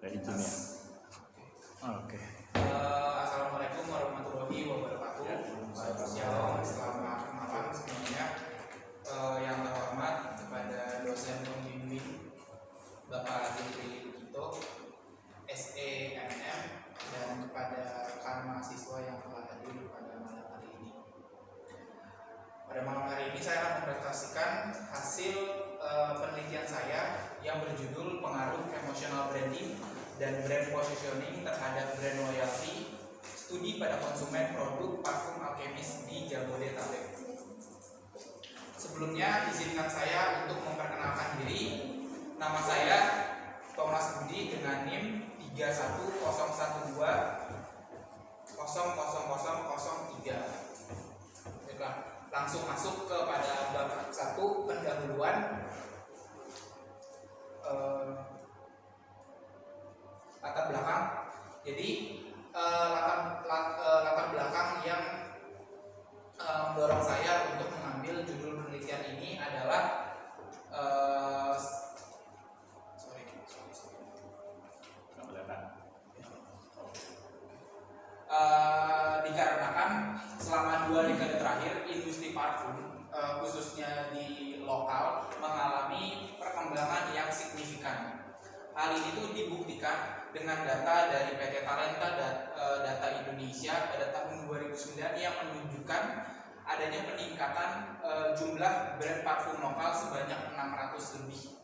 Dari izin ya. Oke. Assalamualaikum warahmatullahi wabarakatuh. Shalom, selamat malam semuanya. Yang terhormat kepada dosen pembimbing Bapak Jeffrey Lukito, SEMM, dan kepada rekan mahasiswa yang telah hadir pada malam hari ini. Pada malam hari ini saya akan mempresentasikan hasil penelitian saya yang berjudul pengaruh emotional branding dan brand positioning terhadap brand loyalty, studi pada konsumen produk parfum Alchemist di Jabodetabek. Sebelumnya izinkan saya untuk memperkenalkan diri. Nama saya Thomas Budi dengan NIM 31012 00003. Baiklah, langsung masuk kepada bab 1 pendahuluan. Latar belakang. Jadi latar belakang yang mendorong saya untuk mengambil judul penelitian ini adalah dikarenakan selama 2 dekade terakhir industri parfum khususnya di lokal mengalami perkembangan yang signifikan. Hal ini tuh dibuktikan dengan data dari PT Talenta Data Indonesia pada tahun 2009 yang menunjukkan adanya peningkatan jumlah brand parfum lokal sebanyak 600 lebih.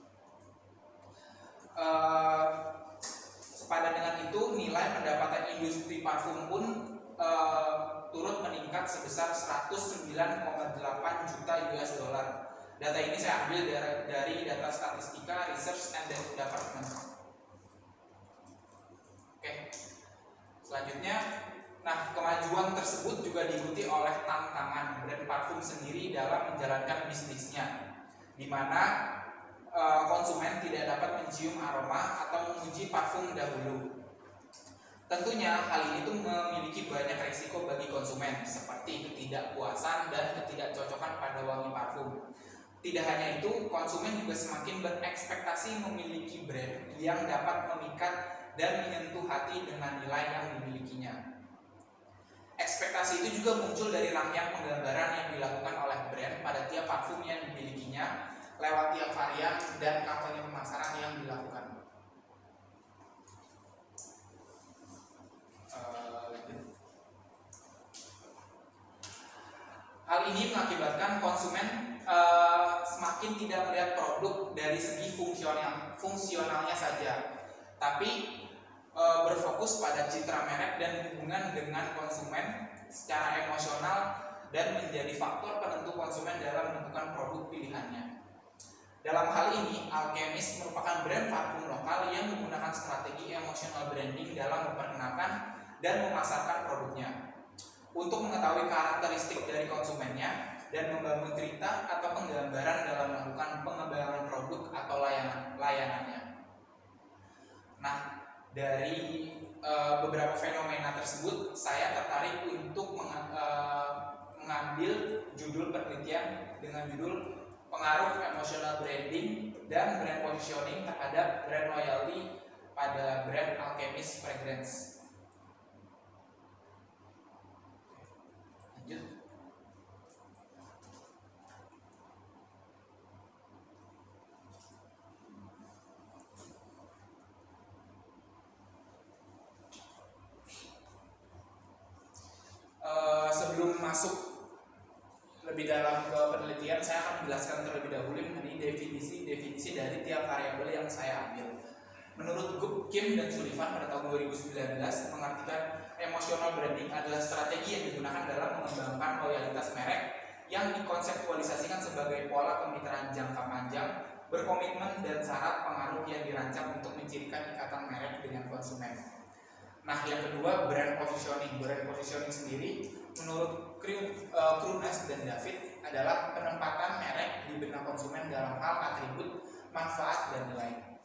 Sepadan dengan itu, nilai pendapatan industri parfum pun turut meningkat sebesar 109,8 juta US dollar. Data ini saya ambil dari data statistika Research and Development. Oke. Selanjutnya, nah kemajuan tersebut juga diikuti oleh tantangan brand parfum sendiri dalam menjalankan bisnisnya, di mana konsumen tidak dapat mencium aroma atau menguji parfum dahulu. Tentunya hal ini tuh memiliki banyak risiko bagi konsumen seperti ketidakpuasan dan ketidakcocokan pada wangi parfum. Tidak hanya itu, konsumen juga semakin berekspektasi memiliki brand yang dapat memikat dan menyentuh hati dengan nilai yang dimilikinya. Ekspektasi itu juga muncul dari rangkaian penggambaran yang dilakukan oleh brand pada tiap parfum yang dimilikinya lewat tiap varian dan kampanye pemasaran yang dilakukan. Hal ini mengakibatkan konsumen semakin tidak melihat produk dari segi fungsionalnya saja, tapi berfokus pada citra merek dan hubungan dengan konsumen secara emosional dan menjadi faktor penentu konsumen dalam menentukan produk pilihannya. Dalam hal ini, Alchemist merupakan brand parfum lokal yang menggunakan strategi emotional branding dalam memperkenalkan dan memasarkan produknya. Untuk mengetahui karakteristik dari konsumennya dan membangun cerita atau penggambaran dalam melakukan pengembangan produk atau layanannya. Nah, dari beberapa fenomena tersebut, saya tertarik untuk mengambil judul penelitian dengan judul pengaruh emotional branding dan brand positioning terhadap brand loyalty pada brand Alchemist Fragrance. Lanjut. Sebelum masuk lebih dalam ke penelitian, saya akan menjelaskan terlebih dahulu mengenai definisi dari tiap variabel yang saya ambil. Menurut Gup, Kim, dan Sullivan pada tahun 2019 mengartikan emotional branding adalah strategi yang digunakan dalam mengembangkan loyalitas merek yang dikonseptualisasikan sebagai pola kemitraan jangka panjang, berkomitmen dan syarat pengaruh yang dirancang untuk mencirikan ikatan merek dengan konsumen. Nah, yang kedua, brand positioning. Brand positioning sendiri menurut Krunes dan David adalah penempatan merek di benak konsumen dalam hal atribut, manfaat, dan nilai.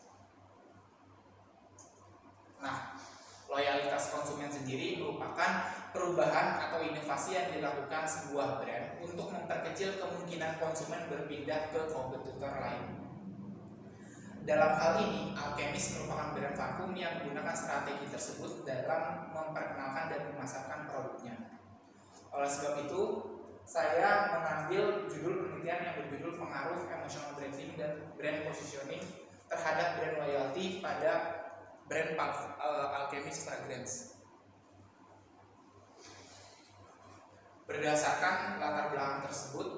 Nah, loyalitas konsumen sendiri merupakan perubahan atau inovasi yang dilakukan sebuah brand untuk memperkecil kemungkinan konsumen berpindah ke kompetitor lain. Dalam hal ini, Alchemist merupakan brand parfum yang menggunakan strategi tersebut dalam memperkenalkan dan memasarkan produknya. Oleh sebab itu, saya mengambil judul penelitian yang berjudul pengaruh emotional branding dan brand positioning terhadap brand loyalty pada brand Alchemist Fragrance. Berdasarkan latar belakang tersebut,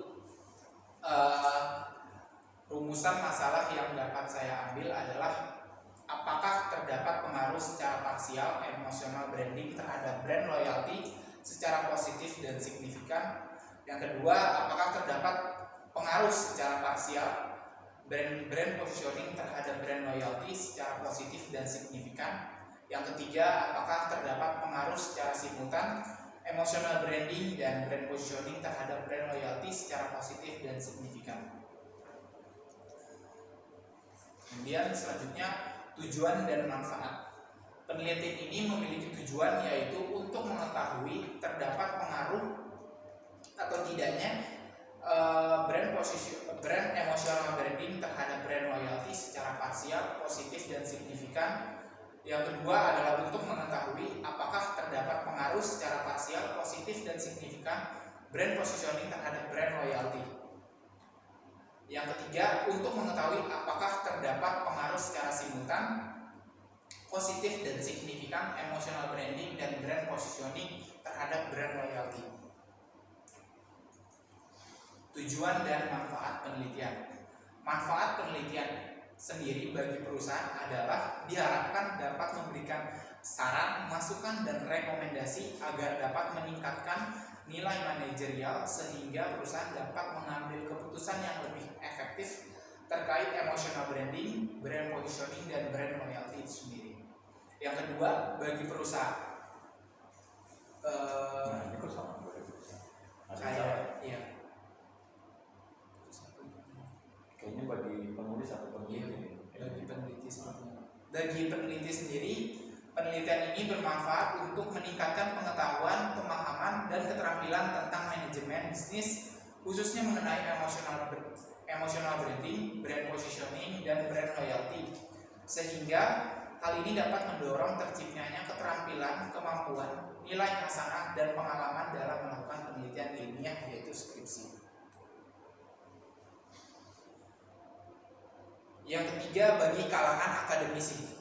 rumusan masalah yang dapat saya ambil adalah apakah terdapat pengaruh secara parsial emotional branding terhadap brand loyalty secara positif dan signifikan. Yang kedua, apakah terdapat pengaruh secara parsial brand positioning terhadap brand loyalty secara positif dan signifikan. Yang ketiga, apakah terdapat pengaruh secara simultan emotional branding dan brand positioning terhadap brand loyalty secara positif dan signifikan. Kemudian selanjutnya, tujuan dan manfaat. Penelitian ini memiliki tujuan yaitu untuk mengetahui terdapat pengaruh atau tidaknya brand emotional branding terhadap brand loyalty secara parsial, positif dan signifikan. Yang kedua adalah untuk mengetahui apakah terdapat pengaruh secara parsial, positif dan signifikan brand positioning terhadap brand loyalty. Yang ketiga, untuk mengetahui apakah terdapat pengaruh secara simultan, positif dan signifikan emotional branding dan brand positioning terhadap brand loyalty. Tujuan dan manfaat penelitian. Manfaat penelitian sendiri bagi perusahaan adalah diharapkan dapat memberikan saran, masukan, dan rekomendasi agar dapat meningkatkan nilai manajerial sehingga perusahaan dapat mengambil keputusan yang lebih efektif terkait emotional branding, brand positioning, dan brand loyalty itu sendiri. Yang kedua, bagi perusahaan ini kok sama iya. Kayaknya bagi penulis atau peneliti. Bagi peneliti sepertinya. Bagi peneliti sendiri, penelitian ini bermanfaat untuk meningkatkan pengetahuan, pemahaman, dan keterampilan tentang manajemen bisnis, khususnya mengenai emotional branding, brand positioning, dan brand loyalty. Sehingga hal ini dapat mendorong terciptanya keterampilan, kemampuan, nilai hasanah, dan pengalaman dalam melakukan penelitian ilmiah yaitu skripsi. Yang ketiga, bagi kalangan akademisi.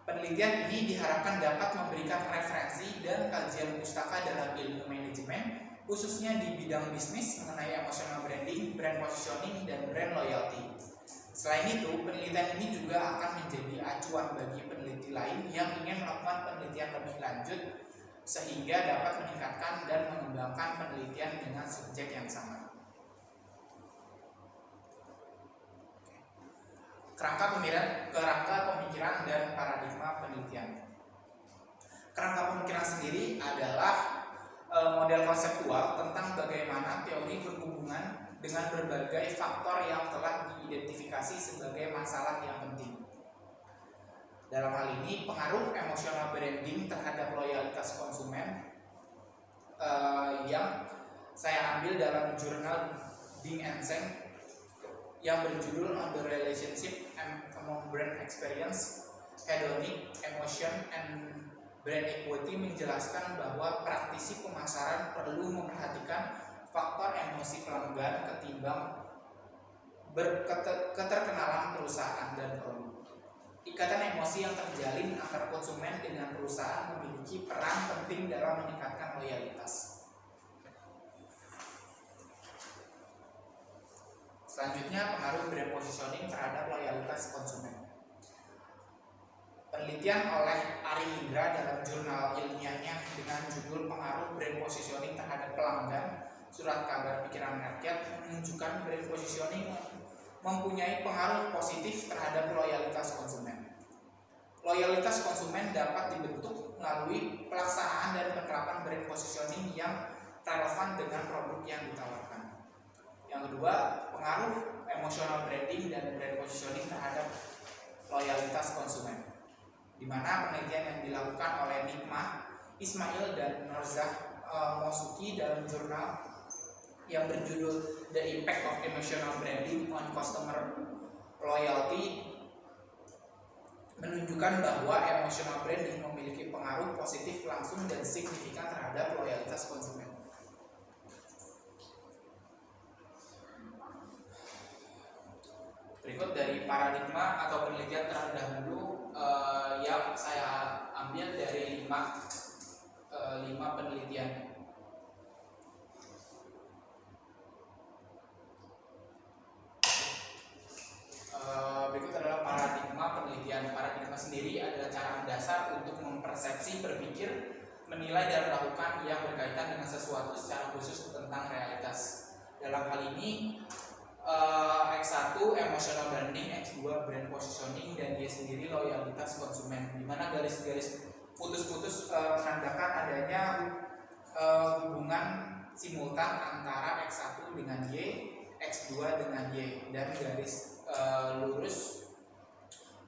Penelitian ini diharapkan dapat memberikan referensi dan kajian pustaka dalam ilmu manajemen, khususnya di bidang bisnis mengenai emotional branding, brand positioning, dan brand loyalty. Selain itu, penelitian ini juga akan menjadi acuan bagi peneliti lain yang ingin melakukan penelitian lebih lanjut sehingga dapat meningkatkan dan mengembangkan penelitian dengan subjek yang sama. Kerangka pemikiran dan paradigma penelitian. Kerangka pemikiran sendiri adalah model konseptual tentang bagaimana teori berhubungan dengan berbagai faktor yang telah diidentifikasi sebagai masalah yang penting. Dalam hal ini, pengaruh emotional branding terhadap loyalitas konsumen yang saya ambil dalam jurnal Ding and Zheng yang berjudul On the Relationship Among Brand Experience, Hedonic, Emotion, and Brand Equity menjelaskan bahwa praktisi pemasaran perlu memperhatikan faktor emosi pelanggan ketimbang keterkenalan perusahaan dan produk. Ikatan emosi yang terjalin antar konsumen dengan perusahaan memiliki peran penting dalam meningkatkan loyalitas. Selanjutnya, pengaruh brand positioning terhadap loyalitas konsumen. Penelitian oleh Ari Indra dalam jurnal ilmiahnya dengan judul Pengaruh Brand Positioning terhadap Pelanggan, Surat Kabar Pikiran Rakyat, menunjukkan brand positioning mempunyai pengaruh positif terhadap loyalitas konsumen. Loyalitas konsumen dapat dibentuk melalui pelaksanaan dan penerapan brand positioning yang relevan dengan produk yang ditawarkan. Yang kedua, pengaruh emotional branding dan brand positioning terhadap loyalitas konsumen, di mana penelitian yang dilakukan oleh Nikmah, Ismail, dan Norzah Mosuki dalam jurnal yang berjudul The Impact of Emotional Branding on Customer Loyalty menunjukkan bahwa emotional branding memiliki pengaruh positif langsung dan signifikan terhadap loyalitas konsumen. Berikut dari paradigma atau penelitian terdahulu yang saya ambil dari 5 penelitian. Berikut adalah paradigma penelitian. Paradigma sendiri adalah cara mendasar untuk mempersepsi, berpikir, menilai dan melakukan yang berkaitan dengan sesuatu secara khusus tentang realitas. Dalam hal ini X1 emotional branding, X2 brand positioning, dan Y sendiri loyalitas konsumen. Di mana garis-garis putus-putus menandakan adanya hubungan simultan antara X1 dengan Y, X2 dengan Y, dan garis lurus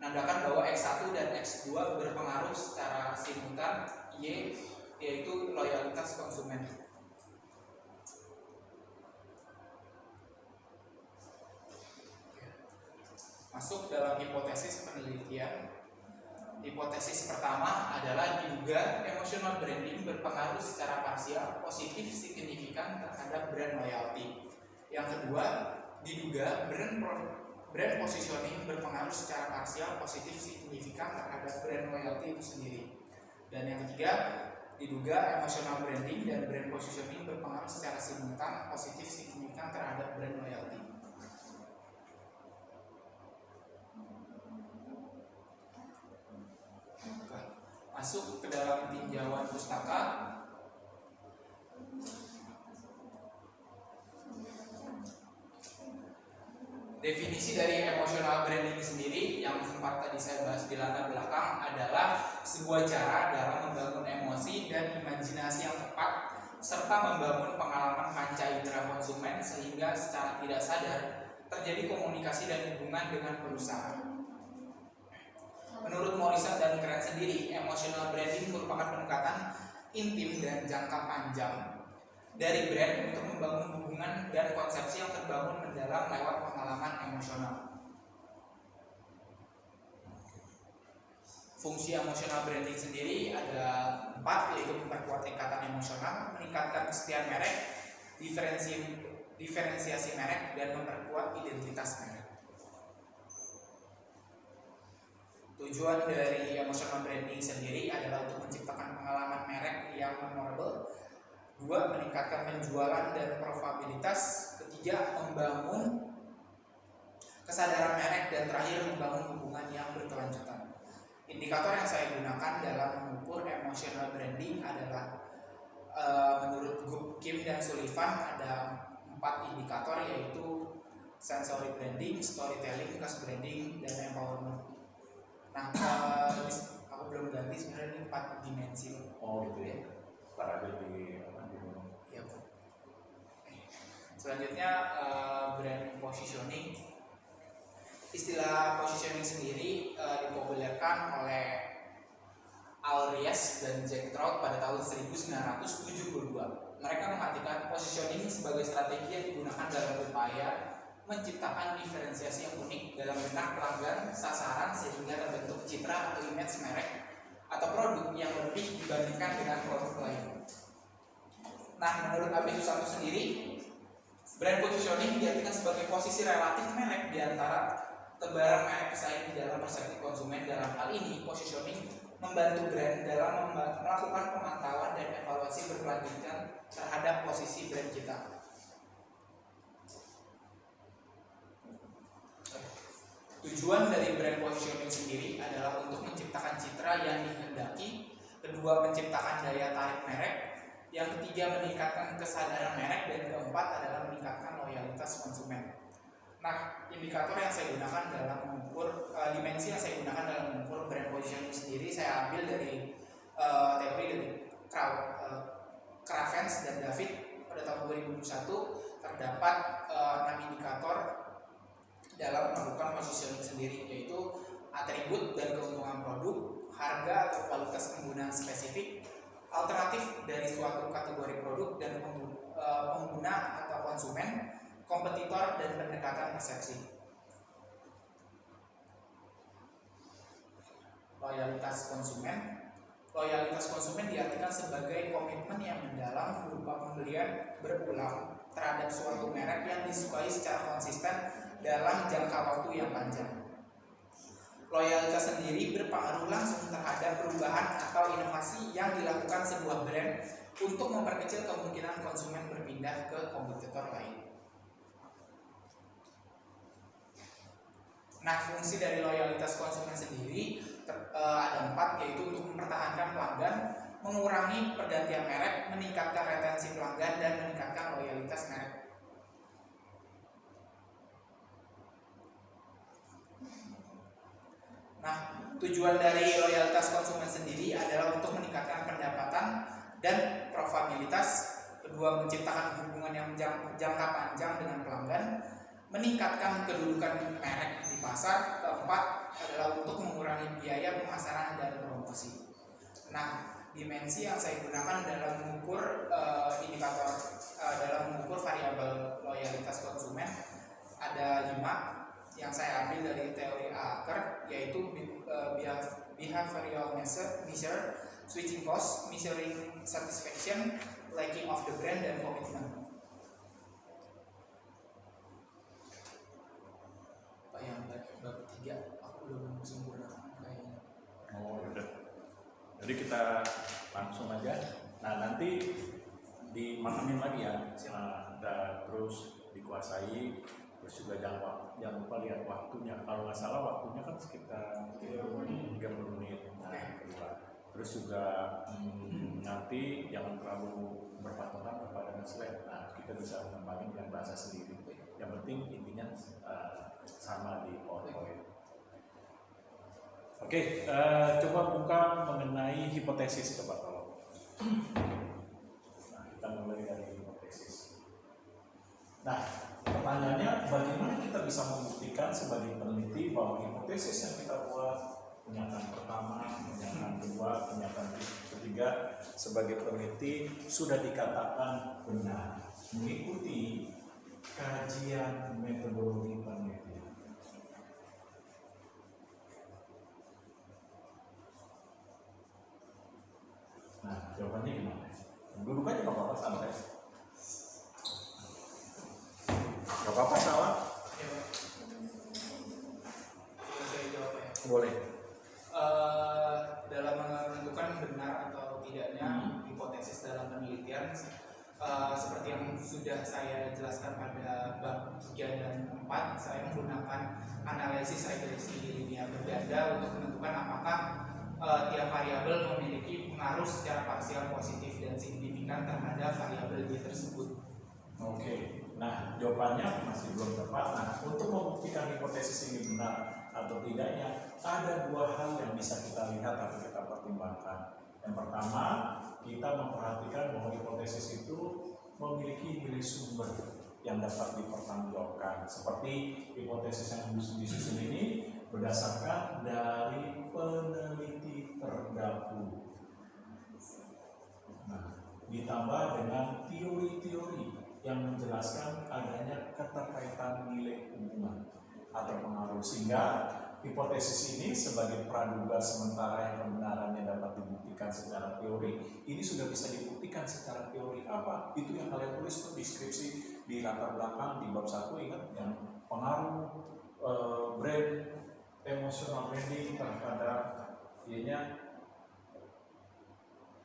menandakan bahwa X1 dan X2 berpengaruh secara simultan Y, yaitu loyalitas konsumen. Masuk dalam hipotesis penelitian. Hipotesis pertama adalah diduga emotional branding berpengaruh secara parsial positif signifikan terhadap brand loyalty. Yang kedua, diduga brand positioning berpengaruh secara parsial positif signifikan terhadap brand loyalty itu sendiri. Dan yang ketiga, diduga emotional branding dan brand positioning berpengaruh secara simultan positif signifikan terhadap brand loyalty. Masuk ke dalam tinjauan pustaka. Definisi dari emotional branding sendiri yang sempat tadi saya bahas di latar belakang adalah sebuah cara dalam membangun emosi dan imajinasi yang tepat serta membangun pengalaman panca indera konsumen sehingga secara tidak sadar terjadi komunikasi dan hubungan dengan perusahaan. Menurut Morrison dan Grant sendiri, emotional branding merupakan pendekatan intim dan jangka panjang dari brand untuk membangun hubungan dan konsepsi yang terbangun mendalam lewat pengalaman emosional. Fungsi emotional branding sendiri ada 4, yaitu memperkuat ikatan emosional, meningkatkan kesetiaan merek, diferensiasi merek, dan memperkuat identitas merek. Tujuan dari emotional branding sendiri adalah untuk menciptakan pengalaman merek yang memorable. 2. Meningkatkan penjualan dan profitabilitas. 3. Membangun kesadaran merek. Dan terakhir, membangun hubungan yang berkelanjutan. Indikator yang saya gunakan dalam mengukur emotional branding adalah menurut grup Kim dan Sullivan ada 4 indikator, yaitu sensory branding, storytelling, cast branding, dan empowerment. Nah, aku belum ganti sebenarnya ini 4 dimensi. Oh gitu ya. Ntar aja di Ya. Selanjutnya brand positioning. Istilah positioning sendiri dipopulerkan oleh Al Ries dan Jack Trout pada tahun 1972. Mereka mengartikan positioning sebagai strategi yang digunakan dalam upaya menciptakan diferensiasi yang unik dalam benak pelanggan sasaran sehingga terbentuk citra atau image merek atau produk yang lebih dibandingkan dengan produk lain. Nah, menurut Abi Susanto sendiri, brand positioning diartikan sebagai posisi relatif merek di antara tebaran merek pesaing di dalam persepsi konsumen. Dalam hal ini, positioning membantu brand dalam melakukan pemantauan dan evaluasi berkelanjutan terhadap posisi brand kita. Tujuan dari brand positioning sendiri adalah untuk menciptakan citra yang dihendaki, kedua menciptakan daya tarik merek, yang ketiga meningkatkan kesadaran merek, dan keempat adalah meningkatkan loyalitas konsumen. Nah, indikator yang saya gunakan dalam mengukur dimensi yang saya gunakan dalam mengukur brand positioning sendiri saya ambil dari teori dari Cravens dan David pada tahun 2021. Terdapat 6 indikator dalam melakukan positioning sendiri, yaitu atribut dan keuntungan produk, harga atau kualitas penggunaan spesifik, alternatif dari suatu kategori produk dan pengguna atau konsumen, kompetitor, dan pendekatan persepsi. loyalitas konsumen. Loyalitas konsumen diartikan sebagai komitmen yang mendalam berupa pembelian berulang terhadap suatu merek yang disukai secara konsisten dalam jangka waktu yang panjang. Loyalitas sendiri berpengaruh langsung terhadap perubahan atau inovasi yang dilakukan sebuah brand untuk memperkecil kemungkinan konsumen berpindah ke kompetitor lain. Nah, fungsi dari loyalitas konsumen sendiri ada 4, yaitu untuk mempertahankan pelanggan, mengurangi pergantian merek, meningkatkan retensi pelanggan, dan meningkatkan loyalitas merek. Nah, tujuan dari loyalitas konsumen sendiri adalah untuk meningkatkan pendapatan dan profitabilitas, kedua menciptakan hubungan yang jangka panjang dengan pelanggan, meningkatkan kedudukan merek di pasar, keempat adalah untuk mengurangi biaya pemasaran dan promosi. Nah, dimensi yang saya gunakan dalam mengukur indikator dalam mengukur variabel loyalitas konsumen ada 5 yang saya ambil dari teori Aker, yaitu behavioral measure, switching cost, measuring satisfaction, liking of the brand, dan commitment. Pak yang bab 3 aku belum sempurna kayaknya. Oh udah. Jadi kita langsung aja. Nah nanti dimakanin lagi ya. Dan terus dikuasai. Terus juga jangan lupa lihat waktunya. Kalau nggak salah waktunya kan sekitar 30 menit. Nah, kedua. Terus juga nanti jangan terlalu berpatokan kepada slide. Nah, kita bisa mengembangin dengan bahasa sendiri. Yang penting intinya sama di PowerPoint. Oke, coba buka mengenai hipotesis, coba tolong. Nah, kita mulai dari hipotesis. Nah, pertanyaannya, bagaimana kita bisa membuktikan sebagai peneliti bahwa hipotesis yang kita buat, pernyataan pertama, pernyataan kedua, pernyataan ketiga, sebagai peneliti sudah dikatakan benar, mengikuti kajian metodologi penelitian. Nah, jawabannya gimana? Duduk aja nggak apa-apa, santai. Gak apa-apa, salah. Saya jawab ya. Boleh. Dalam menentukan benar atau tidaknya hipotesis dalam penelitian, seperti yang sudah saya jelaskan pada bab 3 dan 4, saya menggunakan analisis regresi linear berganda untuk menentukan apakah tiap variabel memiliki pengaruh secara parsial positif dan signifikan terhadap variabel Y tersebut. Oke. Nah, jawabannya masih belum tepat. Nah, untuk membuktikan hipotesis ini benar atau tidaknya, ada 2 hal yang bisa kita lihat atau kita pertimbangkan. Yang pertama, kita memperhatikan bahwa hipotesis itu memiliki nilai sumber yang dapat dipertanggungjawabkan. Seperti hipotesis yang disusun ini berdasarkan dari peneliti terdahulu. Nah, ditambah dengan teori-teori yang menjelaskan adanya keterkaitan nilai hubungan atau pengaruh, sehingga hipotesis ini sebagai praduga sementara yang kebenarannya dapat dibuktikan secara teori, ini sudah bisa dibuktikan secara teori. Apa? Itu yang kalian tulis tuh deskripsi di latar belakang di bab 1, ingat yang pengaruh brand, emotional branding terhadap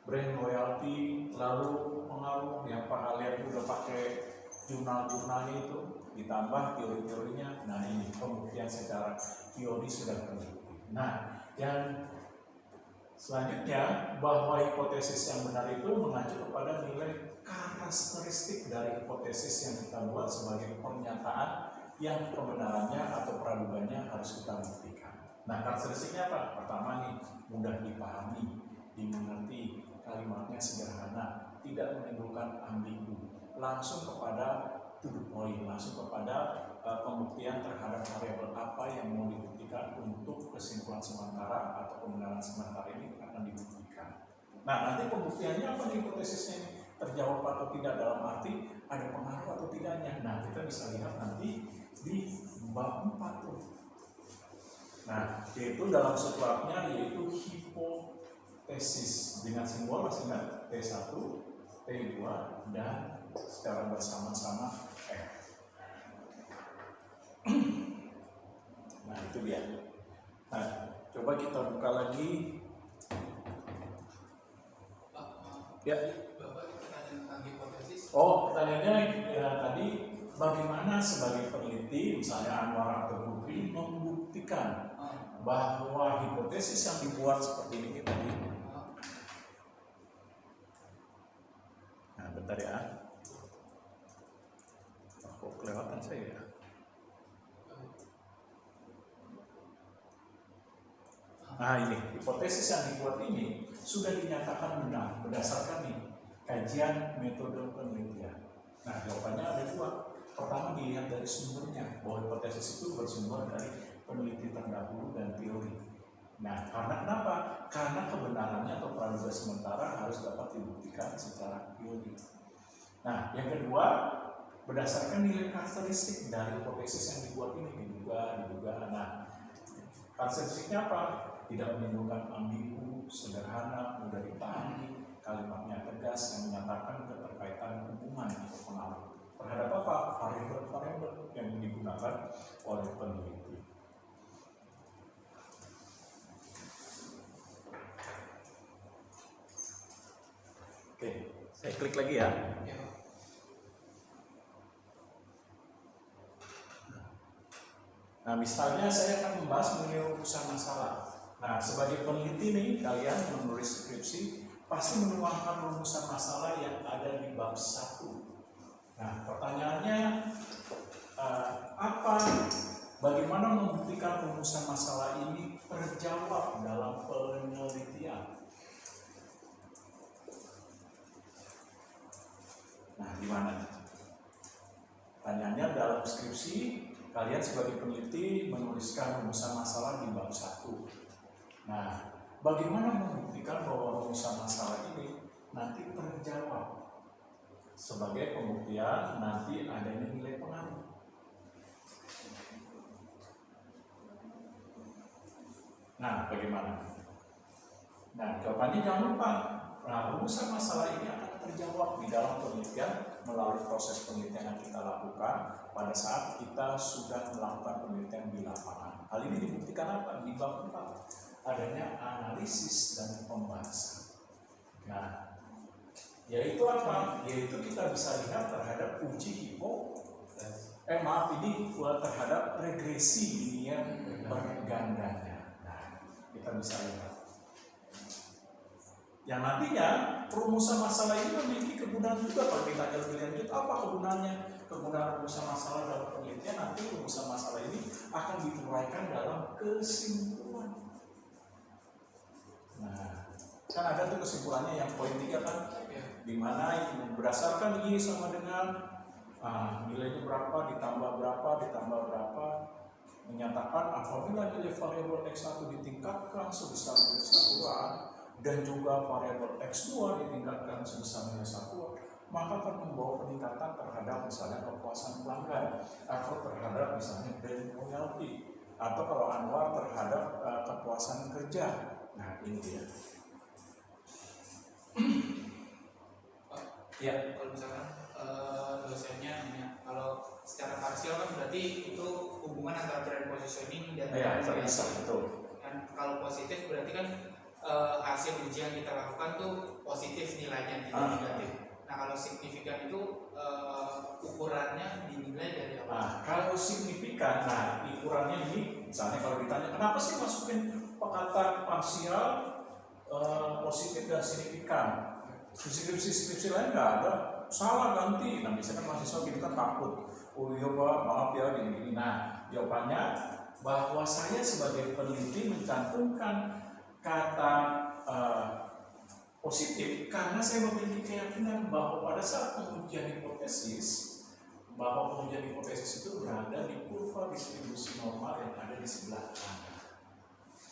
brand loyalty, lalu pengaruh yang kalian udah pakai jurnal-jurnalnya itu, ditambah teori-teorinya. Nah, ini pembuktian secara teori sudah terbukti. Nah, yang selanjutnya, bahwa hipotesis yang benar itu mengacu kepada nilai karakteristik dari hipotesis yang kita buat sebagai pernyataan yang kebenarannya atau praduganya harus kita buktikan. Nah, karakteristiknya apa? Pertama nih, mudah dipahami, dimengerti, kalimatnya sederhana, tidak menimbulkan ambigu, langsung kepada to the point, langsung kepada pembuktian terhadap variabel apa yang mau dibuktikan untuk kesimpulan sementara atau kebenaran sementara ini akan dibuktikan. Nah, nanti pembuktiannya apa nih hipotesisnya ini? Terjawab atau tidak, dalam arti ada pengaruh atau tidaknya. Nah, kita bisa lihat nanti di bab 4 tuh. Nah, yaitu dalam subbabnya yaitu hipotesis dengan simbol masih ingat T1, T2 dan secara bersama-sama F. Nah, itu dia. Nah, coba kita buka lagi. Ya. Bapak bertanya tentang hipotesis. Oh, pertanyaannya ya, tadi bagaimana sebagai peneliti, misalnya Anwar atau Putri, membuktikan bahwa hipotesis yang dibuat seperti ini tadi. Nah, bentar ya. Kok kelewatan saya ya? Nah, ini hipotesis yang dibuat ini sudah dinyatakan benar berdasarkan nih kajian metode penelitian. Nah, jawabannya ada dua. Pertama, dilihat dari sumbernya, bahwa hipotesis itu bersumber dari peneliti terdahulu dan teori. Nah, karena kenapa? Karena kebenarannya atau praduga sementara harus dapat dibuktikan secara teori. Nah, yang kedua, berdasarkan nilai karakteristik dari hipotesis yang dibuat ini, diduga. Nah, karakteristiknya apa? Tidak menimbulkan ambigu, sederhana, mudah dipahami, kalimatnya tegas yang menyatakan keterkaitan hubungan atau pengaruh terhadap apa? Variabel yang digunakan oleh peneliti. Oke, saya klik lagi ya. Nah, misalnya saya akan membahas mengenai rumusan masalah. Nah, sebagai peneliti nih, kalian menulis skripsi pasti menuangkan rumusan masalah yang ada di bab 1. Nah, pertanyaannya bagaimana membuktikan rumusan masalah ini terjawab dalam penelitian? Nah, gimana? Pertanyaannya dalam skripsi, kalian sebagai peneliti menuliskan rumusan masalah di bab 1. Nah, bagaimana membuktikan bahwa rumusan masalah ini nanti terjawab? Sebagai pembuktian nanti adanya nilai pengaruh. Nah, bagaimana? Nah, jawabannya jangan lupa. Nah, rumusan masalah ini akan terjawab di dalam penelitian melalui proses penelitian yang kita lakukan pada saat kita sudah melakukan penelitian di lapangan. Hal ini dibuktikan apa? Di bab 4 adanya analisis dan pembahasan. Nah, yaitu apa? Yaitu kita bisa lihat terhadap uji terhadap regresi linear bergandanya. Nah, kita bisa lihat. Yang nantinya rumusan masalah ini memiliki kegunaan juga. Kalau ditanya lebih lanjut, apa kegunaannya? Kegunaan rumusan masalah dalam penelitian, nanti rumusan masalah ini akan diturunkan dalam kesimpulan. Nah, kan ada tuh kesimpulannya yang poin 3 kan, di mana berdasarkan Y sama dengan nilainya berapa ditambah berapa, menyatakan apabila nilai variabel X1 ditingkatkan sebesar nilai satuan dan juga variabel X2 ditingkatkan sebesar nilai satuan, maka akan membawa peningkatan terhadap misalnya kepuasan pelanggan atau terhadap misalnya brand loyalty, atau kalau Anwar terhadap kepuasan kerja. Nah, ini dia. Ya, kalau misalkan dosennya nanya, kalau secara parsial kan berarti itu hubungan antara brand positioning dan brand loyalty. Betul. Dan kalau positif berarti kan hasil uji yang kita lakukan tuh positif nilainya, tidak negatif. Nah, kalau signifikan itu ukurannya dinilai dari apa? Nah, kalau signifikan, nah ukurannya ini, misalnya kalau ditanya kenapa sih masukin kata parsial, positif dan signifikan? Skripsi lain nggak ada, salah ganti. Nah, biasanya mahasiswa kita kan takut. Oh iya Pak, maaf ya gini-gini. Nah, jawabannya bahwa saya sebagai peneliti mencantumkan kata positif karena saya memiliki keyakinan bahwa pada saat pengujian hipotesis, bahwa pengujian hipotesis itu berada di kurva distribusi normal yang ada di sebelah kanan.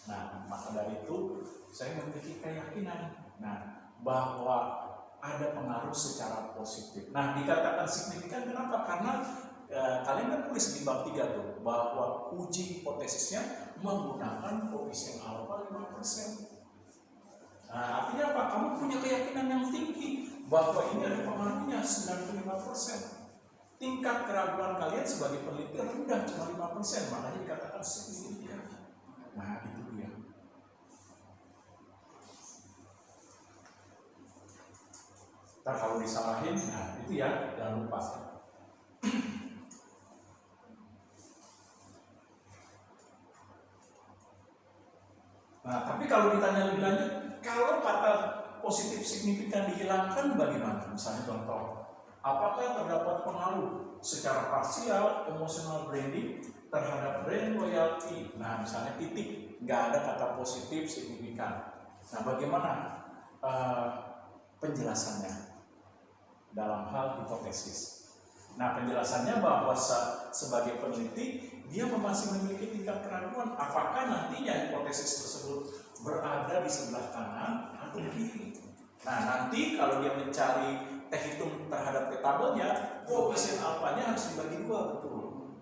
Nah, maka dari itu saya memiliki keyakinan bahwa ada pengaruh secara positif. Nah, dikatakan signifikan kenapa? Karena kalian kan tulis di bab 3 tuh bahwa uji hipotesisnya menggunakan koefisien alfa 5%. Nah, artinya apa? Kamu punya keyakinan yang tinggi bahwa ini ada pengaruhnya 95%. Tingkat keraguan kalian sebagai peneliti rendah, cuma 5%, makanya dikatakan signifikan. Nah, itu dia. Ntar kalau disalahin, nah itu ya, jangan lupa. Nah, tapi kalau ditanya lebih lanjut, kalau kata positif signifikan dihilangkan bagaimana? Misalnya contoh, apakah terdapat pengaruh secara parsial emotional branding terhadap brand loyalty? Nah, misalnya titik, nggak ada kata positif signifikan. Nah, bagaimana penjelasannya dalam hal hipotesis? Nah, penjelasannya bahwa sebagai peneliti dia masih memiliki tingkat keraguan apakah nantinya hipotesis tersebut berada di sebelah kanan atau kiri. Nah, nanti kalau dia mencari hitung terhadap tabelnya, koefisien alfanya harus dibagi 2, betul.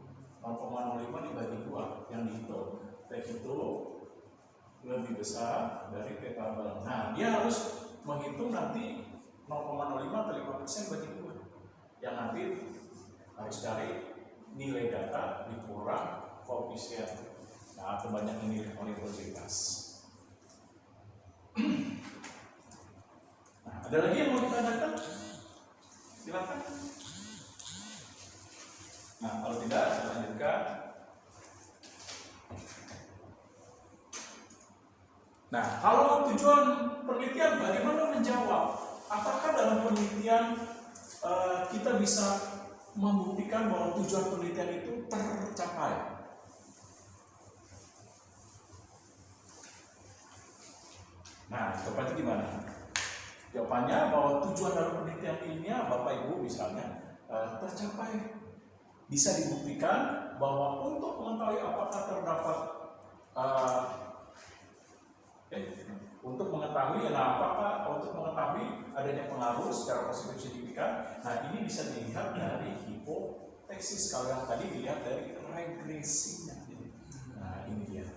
0,05 dibagi 2 yang dihitung. Itu lebih besar dari tabel. Nah, dia harus menghitung nanti 0,05 atau 5% bagi 2. Yang nanti harus cari nilai data dikurang koefisien. Nah, atau banyak nilai orientalitas. Nah, ada lagi yang mau ditanyakan? Silakan. Nah, kalau tidak, saya lanjutkan. Nah, kalau tujuan penelitian bagaimana menjawab? Apakah dalam penelitian kita bisa membuktikan bahwa tujuan penelitian itu tercapai? Nah, jawabannya gimana? Jawabannya bahwa tujuan dalam penelitian ilmiah, Bapak Ibu misalnya, tercapai. Bisa dibuktikan bahwa untuk mengetahui apakah terdapat untuk mengetahui adanya pengaruh secara positif signifikan, nah ini bisa dilihat dari hipotesis. Kalau yang tadi dilihat dari regresinya. Nah, ini dia.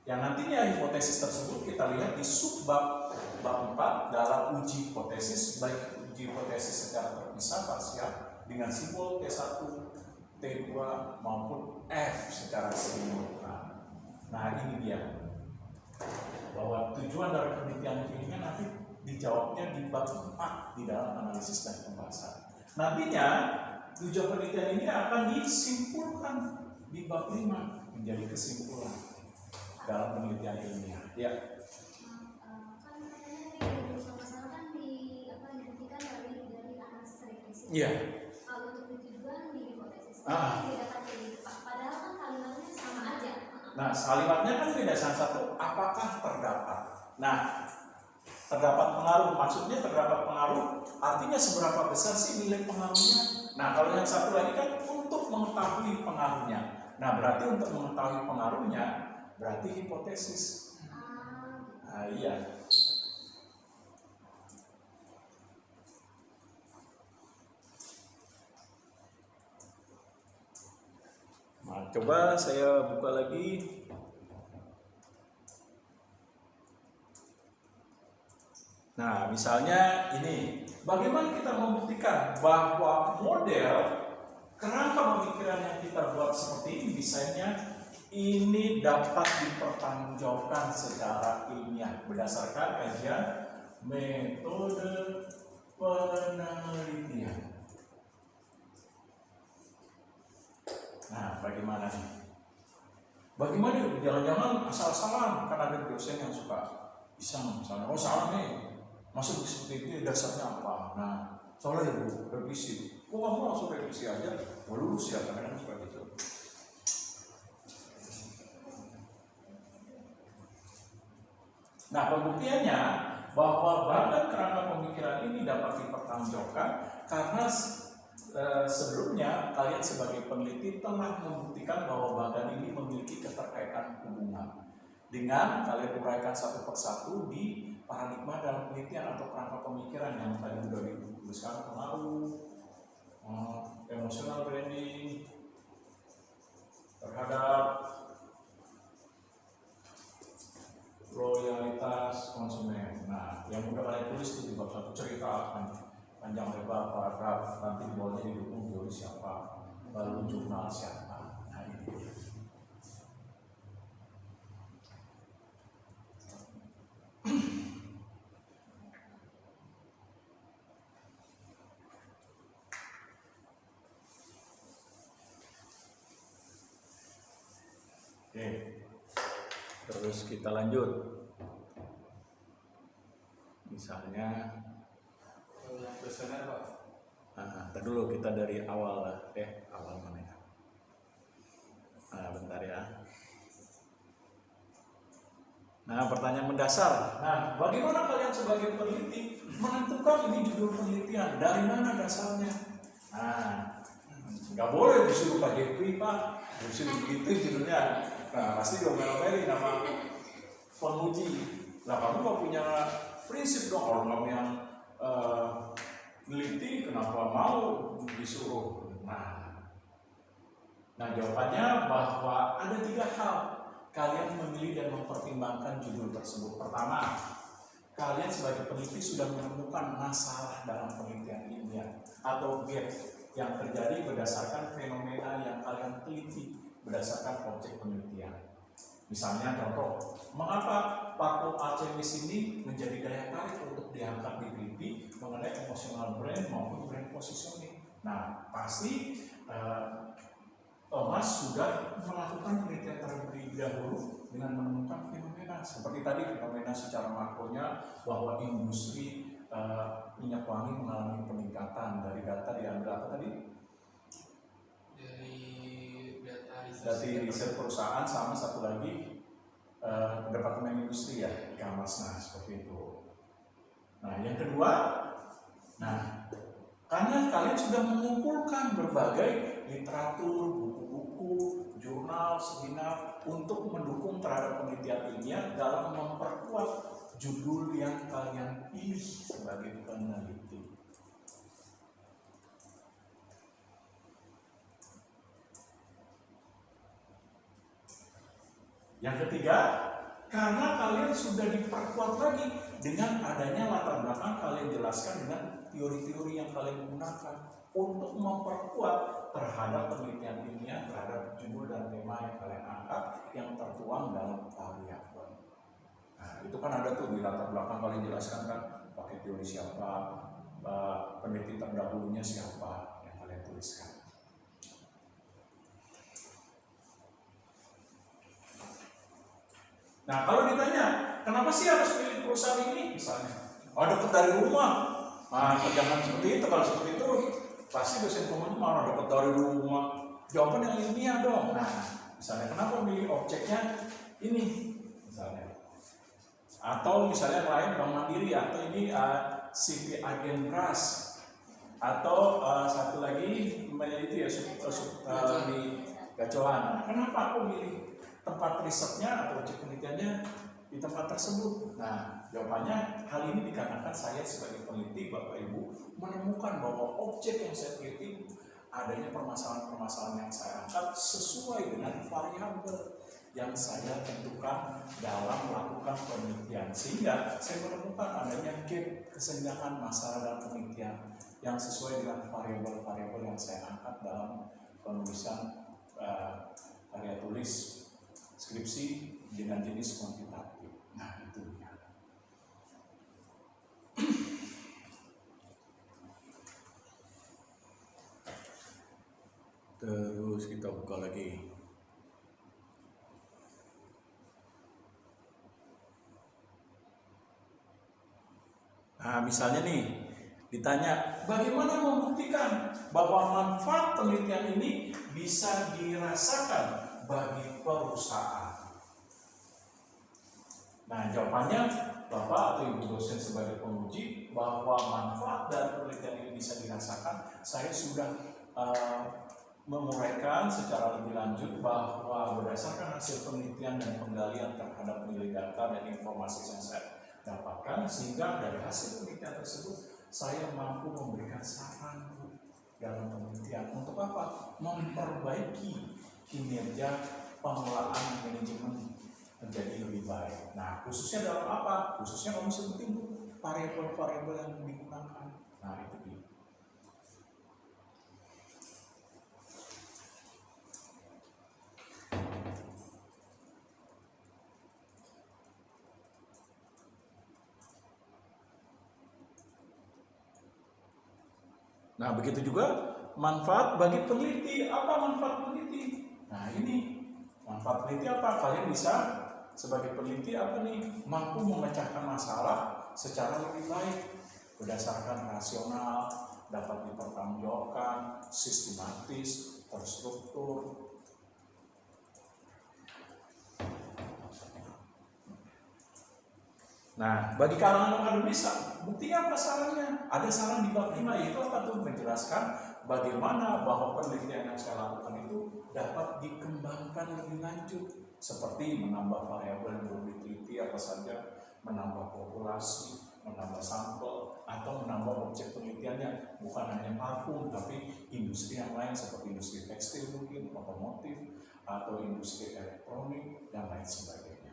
Yang nantinya hipotesis tersebut kita lihat di subbab 4 dalam uji hipotesis, baik uji hipotesis secara terpisah parsial dengan simbol T1, T2 maupun F secara simultan. Nah, ini dia. Bahwa tujuan dari penelitian ini nanti dijawabnya di bab 4 di dalam analisis dan pembahasan. Nantinya tujuan penelitian ini akan disimpulkan di bab 5 menjadi kesimpulan dalam penelitian ilmiah. Ya. Kan katanya sama-sama kan dibuktikan dari analisis regresi. Iya. Kalau untuk tujuan di hipotesis, dibedakan jadi padahal kan kalimatnya sama aja. Nah, kalimatnya kan beda. Yang satu, apakah terdapat? Nah, terdapat pengaruh, maksudnya terdapat pengaruh, artinya seberapa besar sih nilai pengaruhnya? Nah, kalau yang satu lagi kan untuk mengetahui pengaruhnya. Nah, berarti untuk mengetahui pengaruhnya, berarti hipotesis. Nah, iya. Nah, coba saya buka lagi. Nah, misalnya ini, bagaimana kita membuktikan bahwa model kerangka pemikiran yang kita buat seperti ini, desainnya ini dapat dipertanggungjawabkan secara ilmiah berdasarkan kajian metode penelitian. Nah, bagaimana nih? Bagaimana? Jangan-jangan asal-asalan, kan ada dosen yang suka iseng misalnya, oh salah nih, masuk seperti itu dasarnya apa? Nah, soalnya ya Bu, revisi. Kok kamu langsung revisi aja? Mau lulus ya, kadang-kadang seperti itu. Nah, pembuktiannya bahwa badan kerangka pemikiran ini dapat dipertanggungjawabkan karena sebelumnya kalian sebagai peneliti telah membuktikan bahwa badan ini memiliki keterkaitan hubungan dengan kalian uraikan satu persatu di paradigma dalam penelitian atau kerangka pemikiran yang tadi sudah dituliskan pengaruh, emotional branding terhadap loyalitas konsumen. Nah, yang udah kalian tulis itu di bab 1 cerita panjang lebar paragraf, nanti di bawahnya didukung teori siapa, lalu jurnal siapa. Nah, ini. Oke, terus kita lanjut. Misalnya, Kuesioner Pak. ntar dulu kita dari awal lah. Awal mana ya? Bentar ya. Nah, pertanyaan mendasar. Nah, bagaimana kalian sebagai peneliti menentukan ini judul penelitian? Dari mana dasarnya? Nah, nggak boleh disuruh Pak Jepri, Pak. Disuruh begitu judulnya. Nah, pasti diomel-omelin nama penguji. Nah, kamu nggak punya prinsip dong, orang kamu yang neliti, kenapa mau disuruh? Nah, jawabannya bahwa ada 3 hal kalian memilih dan mempertimbangkan judul tersebut. Pertama, kalian sebagai peneliti sudah menemukan masalah dalam penelitian ilmiah atau gap yang terjadi berdasarkan fenomena yang kalian teliti berdasarkan objek penelitian. Misalnya contoh, mengapa parfum Artemis ini menjadi daya tarik untuk diangkat di BP mengenai emotional brand maupun brand positioning. Nah, pasti Thomas sudah melakukan penelitian terlebih dahulu dengan menemukan fenomena seperti tadi, fenomena secara makronya bahwa industri minyak wangi mengalami peningkatan. Dari data diambil apa tadi? Dari riset perusahaan, sama satu lagi departemen industri ya, e-commerce. Nah, seperti itu. Nah, yang kedua, karena kalian sudah mengumpulkan berbagai literatur, buku-buku, jurnal, seminar untuk mendukung terhadap penelitian ilmiah dalam memperkuat judul yang kalian pilih sebagai peneliti. Yang ketiga, karena kalian sudah diperkuat lagi dengan adanya latar belakang kalian jelaskan dengan teori-teori yang kalian gunakan untuk memperkuat terhadap penelitian ilmiah terhadap judul dan tema yang kalian angkat yang tertuang dalam variabel. Nah, itu kan ada tuh di latar belakang kalian jelaskan kan, pakai teori siapa, peneliti terdahulunya siapa yang kalian tuliskan. Nah, kalau ditanya, kenapa sih harus pilih perusahaan ini? Misalnya, dekat dari rumah. Nah, jangan seperti itu. Kalau seperti itu, pasti dosen komunikasi mana dekat dari rumah. Jawaban yang ilmiah dong. Nah, misalnya, kenapa milih objeknya ini? Misalnya, atau misalnya lain Bank Mandiri, atau ini CP Agen Bras, atau satu lagi itu ya di Gacoan. Nah, kenapa aku milih tempat risetnya atau objek penelitiannya di tempat tersebut? Nah, jawabannya hal ini dikarenakan saya sebagai peneliti, Bapak Ibu, menemukan bahwa objek yang saya teliti adanya permasalahan-permasalahan yang saya angkat sesuai dengan variabel yang saya tentukan dalam melakukan penelitian, sehingga saya menemukan adanya gap kesenjangan masalah dalam penelitian yang sesuai dengan variabel-variabel yang saya angkat dalam penulisan karya tulis skripsi dengan jenis kuantitatif. Nah, itu ya. Terus kita buka lagi. Nah, misalnya nih, ditanya bagaimana membuktikan bahwa manfaat penelitian ini bisa dirasakan bagi perusahaan. Nah, jawabannya Bapak atau Ibu dosen sebagai penguji bahwa manfaat dari penelitian ini bisa dirasakan. Saya sudah menguraikan secara lebih lanjut bahwa berdasarkan hasil penelitian dan penggalian terhadap nilai data dan informasi yang saya dapatkan, sehingga dari hasil penelitian tersebut saya mampu memberikan saran dalam penelitian. Untuk apa? Memperbaiki kinerja pengelolaan manajemen menjadi lebih baik. Nah, khususnya dalam apa? Khususnya kalau seperti untuk variabel-variabel yang digunakan. Nah, itu dia. Nah, begitu juga manfaat bagi peneliti. Apa manfaat peneliti? Nah, ini manfaat peneliti apa? Kalian bisa sebagai peneliti apa nih? Mampu memecahkan masalah secara lebih baik berdasarkan rasional, dapat dipertanggungjawabkan, sistematis, terstruktur. Nah, bagi kalangan akademis, buktinya apa sarannya? Ada saran di bab 5, yaitu apa tuh? Menjelaskan bagaimana bahwa penelitian yang saya lakukan itu dapat dikembangkan lebih lanjut, seperti menambah variabel yang belum diteliti apa saja, menambah populasi, menambah sampel, atau menambah objek penelitiannya, bukan hanya parfum, tapi industri yang lain seperti industri tekstil mungkin, otomotif, atau industri elektronik, dan lain sebagainya.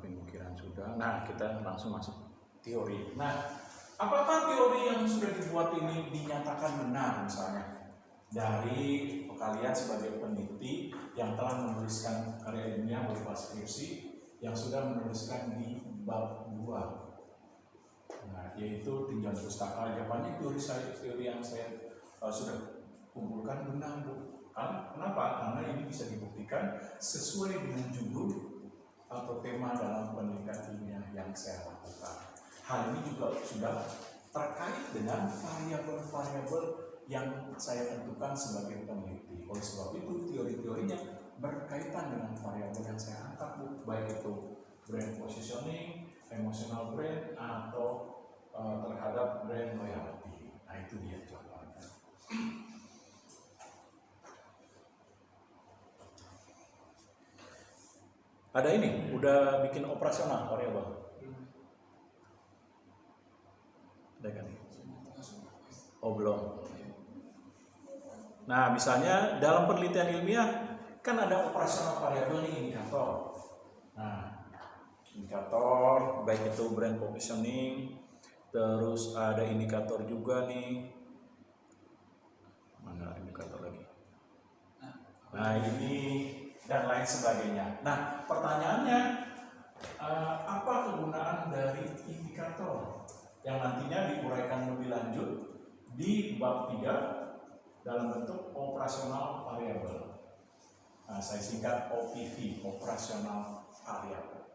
Pemikiran sudah. Nah, kita langsung masuk teori. Nah, apakah teori yang sudah dibuat ini dinyatakan benar misalnya dari kalian sebagai peneliti yang telah menuliskan karya ilmiah berupa skripsi yang sudah menuliskan di bab 2. Nah, yaitu tinjauan pustaka. Jawabannya teori yang saya sudah kumpulkan benar, Bu. Kenapa? Karena ini bisa dibuktikan sesuai dengan judul atau tema dalam penelitian ilmiah yang saya lakukan. Hal ini juga sudah terkait dengan variabel-variabel yang saya tentukan sebagai peneliti. Oleh sebab itu, teori-teorinya berkaitan dengan variabel yang saya angkat, Bu. Baik itu brand positioning, emotional brand, atau terhadap brand loyalty. Nah, itu dia jawabannya. Ada ini, udah bikin operasional variabel. Ada kan? Oh, belum. Nah, misalnya dalam penelitian ilmiah kan ada operasional variabel nih, indikator. Nah, indikator baik itu brand positioning, terus ada indikator juga nih. Mana indikator lagi? Nah, ini dan lain sebagainya. Nah, pertanyaannya, apa kegunaan dari indikator yang nantinya diuraikan lebih lanjut di bab 3 dalam bentuk operasional variabel. Nah, saya singkat OPV, operasional variabel.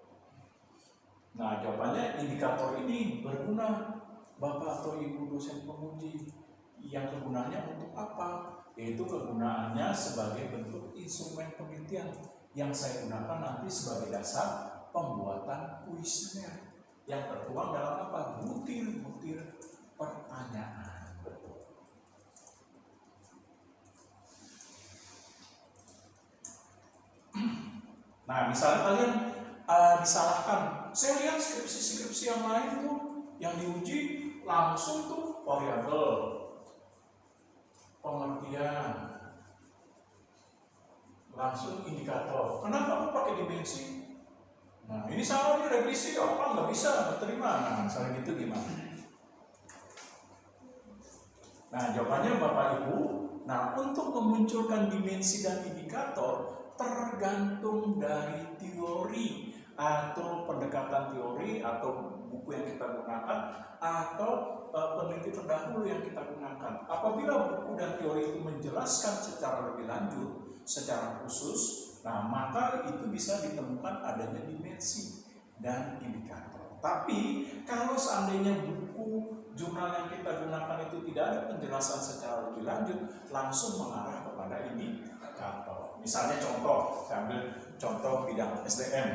Nah, jawabannya indikator ini berguna Bapak atau Ibu dosen penguji. Yang kegunaannya untuk apa? Yaitu kegunaannya sebagai bentuk instrumen penelitian yang saya gunakan nanti sebagai dasar pembuatan kuesioner yang tertuang dalam apa? Butir-butir pertanyaan. Nah, misalnya kalian disalahkan, saya lihat skripsi-skripsi yang lain tuh yang diuji langsung tuh variabel pengertian, langsung indikator. Kenapa aku pakai dimensi? Nah, ini salah nih, revisi apa nggak bisa, nggak terima. Nah, misalnya gitu gimana? Nah, jawabannya Bapak Ibu, nah untuk memunculkan dimensi dan indikator tergantung dari teori atau pendekatan teori atau buku yang kita gunakan atau peneliti terdahulu yang kita gunakan. Apabila buku dan teori itu menjelaskan secara lebih lanjut, secara khusus, nah maka itu bisa ditemukan adanya dimensi dan indikator. Tapi kalau seandainya buku jurnal yang kita gunakan itu tidak ada penjelasan secara lebih lanjut, langsung mengarah kepada indikator. Misalnya contoh, saya ambil contoh bidang SDM.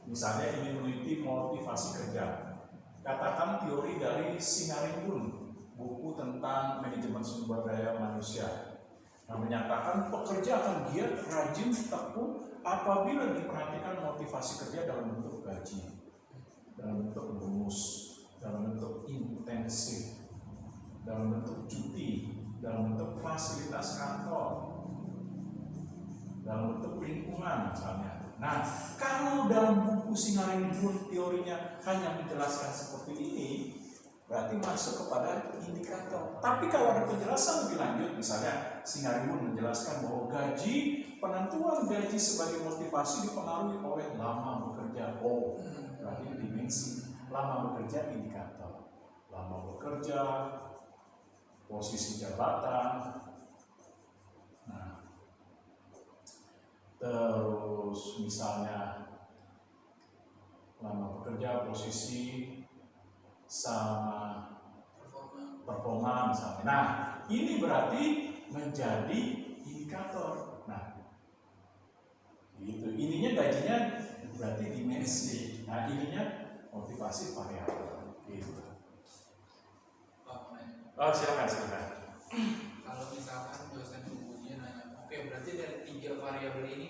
Misalnya ini meneliti motivasi kerja. Katakan teori dari Singaringkun, buku tentang manajemen sumber daya manusia. Nah, menyatakan pekerja akan giat, rajin, tekun apabila diperhatikan motivasi kerja dalam bentuk gaji, dalam bentuk bonus, dalam bentuk intensif, dalam bentuk cuti, dalam bentuk fasilitas kantor, dalam bentuk lingkungan misalnya. Nah, kalau dalam buku Singaringgun teorinya hanya menjelaskan seperti ini, berarti masuk kepada indikator. Tapi kalau ada penjelasan lebih lanjut, misalnya Singaringgun menjelaskan bahwa penentuan gaji sebagai motivasi dipengaruhi oleh lama bekerja. Oh, berarti dimensi lama bekerja indikator. Lama bekerja, posisi jabatan. Nah, terus misalnya lama bekerja, posisi sama performa misalnya. Nah, ini berarti menjadi indikator. Nah, gitu. Ininya gajinya berarti dimensi. Nah, ininya motivasi variabel. Gitu. Oh, silakan. Kalau misalkan dosen pengujian nanya, oke, berarti dari 3 variabel ini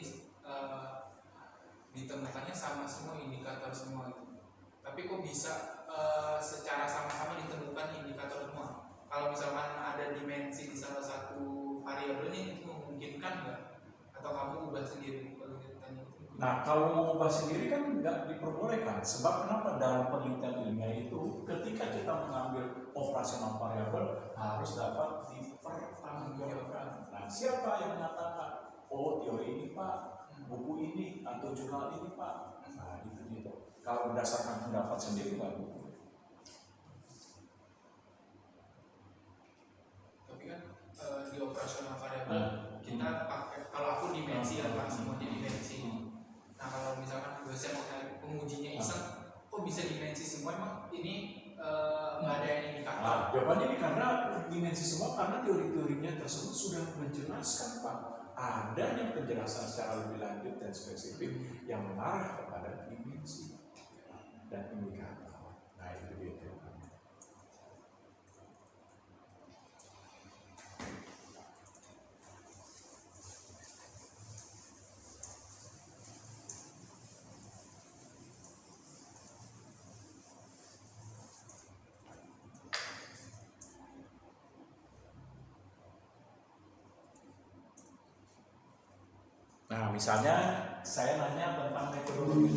ditemukannya sama semua, indikator semua itu. Tapi kok bisa secara sama-sama ditemukan indikator semua? Kalau misalkan ada dimensi di salah satu variabelnya, itu memungkinkan nggak? Atau kamu ubah sendiri kalau ditanya itu? Nah, kalau mau ubah sendiri kan nggak diperbolehkan. Sebab kenapa? Dalam penelitian ilmiah itu, ketika kita mengambil operasional variabel harus dapat dipertanggungjawabkan. Nah, siapa yang mengatakan, oh teori ini Pak, buku ini atau jurnal ini Pak? Nah, itu gitu. Kalau berdasarkan pendapat sendiri nggak buku. Tapi kan di operasional variabel kita pakai, kalau aku dimensi ya Pak, semuanya dimensi. Nah, kalau misalkan dosen pengujinya iseng, kok bisa dimensi semua? Emang ini nggak ada yang indikator? Nah, jawabannya ini karena dimensi semua karena teori-teorinya tersebut sudah menjelaskan Pak, adanya penjelasan secara lebih lanjut dan spesifik yang mengarah kepada dimensi dan indikator. Nah, itu dia jawabannya. Nah, misalnya saya nanya tentang metodologi.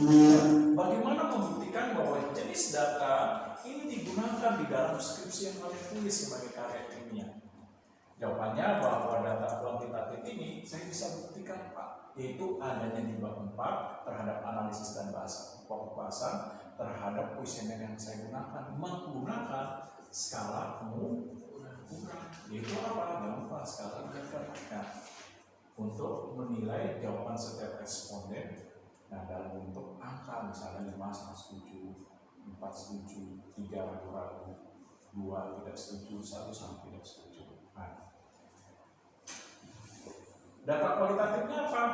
Bagaimana membuktikan bahwa jenis data ini digunakan di dalam skripsi yang kalian tulis sebagai karya ilmiah? Jawabannya bahwa data kuantitatif ini saya bisa buktikan Pak, yaitu adanya di bab 4 terhadap analisis dan pokok bahasan terhadap kuesioner yang saya gunakan menggunakan skala pengukuran, yaitu apa? Jangan lupa skala pengukuran. Untuk menilai jawaban setiap responden, nah dalam bentuk angka misalnya 5 setuju, 4 setuju, 3 ragu-ragu, 2 tidak setuju, 1 sangat tidak setuju. Nah, data kualitatifnya apa?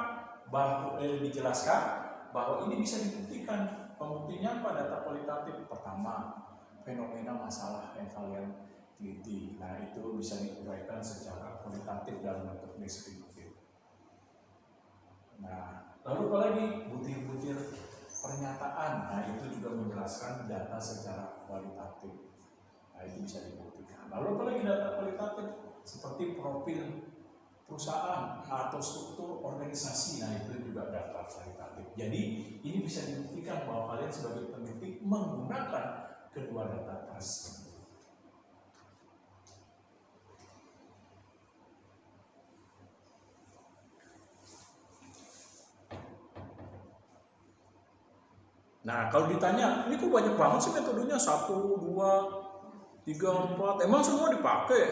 Dijelaskan bahwa ini bisa dibuktikan. Pembuktinya apa data kualitatif? Pertama, fenomena masalah yang kalian teliti. Nah, itu bisa diuraikan secara kualitatif dalam bentuk deskriptif. Nah, lalu apa lagi? Butir-butir pernyataan. Nah, itu juga menjelaskan data secara kualitatif. Nah, itu bisa dibuktikan. Lalu apa lagi data kualitatif? Seperti profil perusahaan atau struktur organisasi. Nah, itu juga data kualitatif. Jadi, ini bisa dibuktikan bahwa kalian sebagai peneliti menggunakan kedua data tersebut. Nah, kalau ditanya, ini kok banyak banget sih metodenya? 1, 2, 3, 4, emang semua dipakai?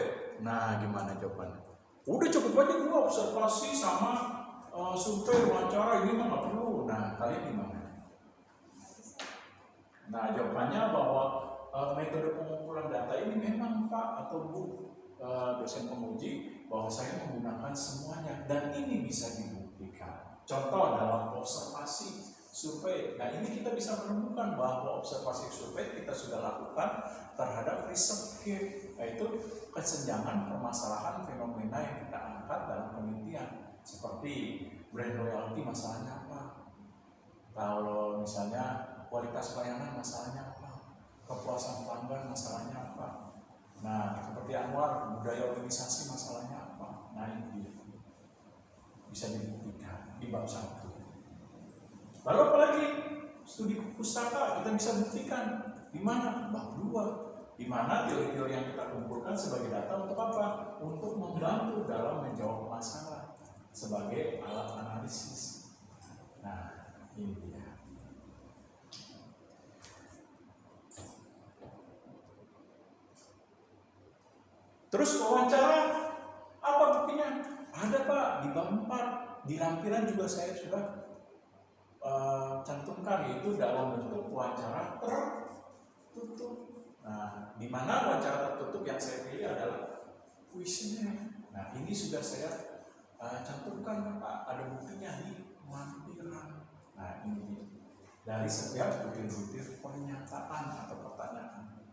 Nah, gimana jawabannya? Udah cukup aja 2 observasi sama survei, wawancara, ini mah nggak perlu. Nah, kalian gimana? Nah, jawabannya bahwa metode pengumpulan data ini memang Pak atau Bu dosen penguji bahwa saya menggunakan semuanya dan ini bisa dibuktikan. Contoh dalam observasi survei. Nah, ini kita bisa menemukan bahwa observasi survei kita sudah lakukan terhadap research gap, yaitu kesenjangan permasalahan fenomena yang kita angkat dalam penelitian. Seperti brand loyalty masalahnya apa? Kalau misalnya kualitas pelayanan masalahnya apa? Kepuasan pelanggan masalahnya apa? Nah, seperti Anwar, budaya organisasi masalahnya apa? Nah, ini dia. Bisa dibuktikan di bab 1. Lalu apalagi studi pustaka kita bisa buktikan di mana? Bab 2, di mana teori-teori yang kita kumpulkan sebagai data untuk apa? Untuk membantu dalam menjawab masalah sebagai alat analisis. Nah, ini dia. Terus wawancara, apa buktinya? Ada Pak, di bab 4, di lampiran juga saya sudah cantumkan, yaitu dalam bentuk wawancara tertutup. Nah, di mana wawancara tertutup yang saya pilih adalah kuesioner. Nah, ini sudah saya cantumkan Pak, ada buktinya di lampiran. Nah, ini dari setiap butir-butir pernyataan atau pertanyaan.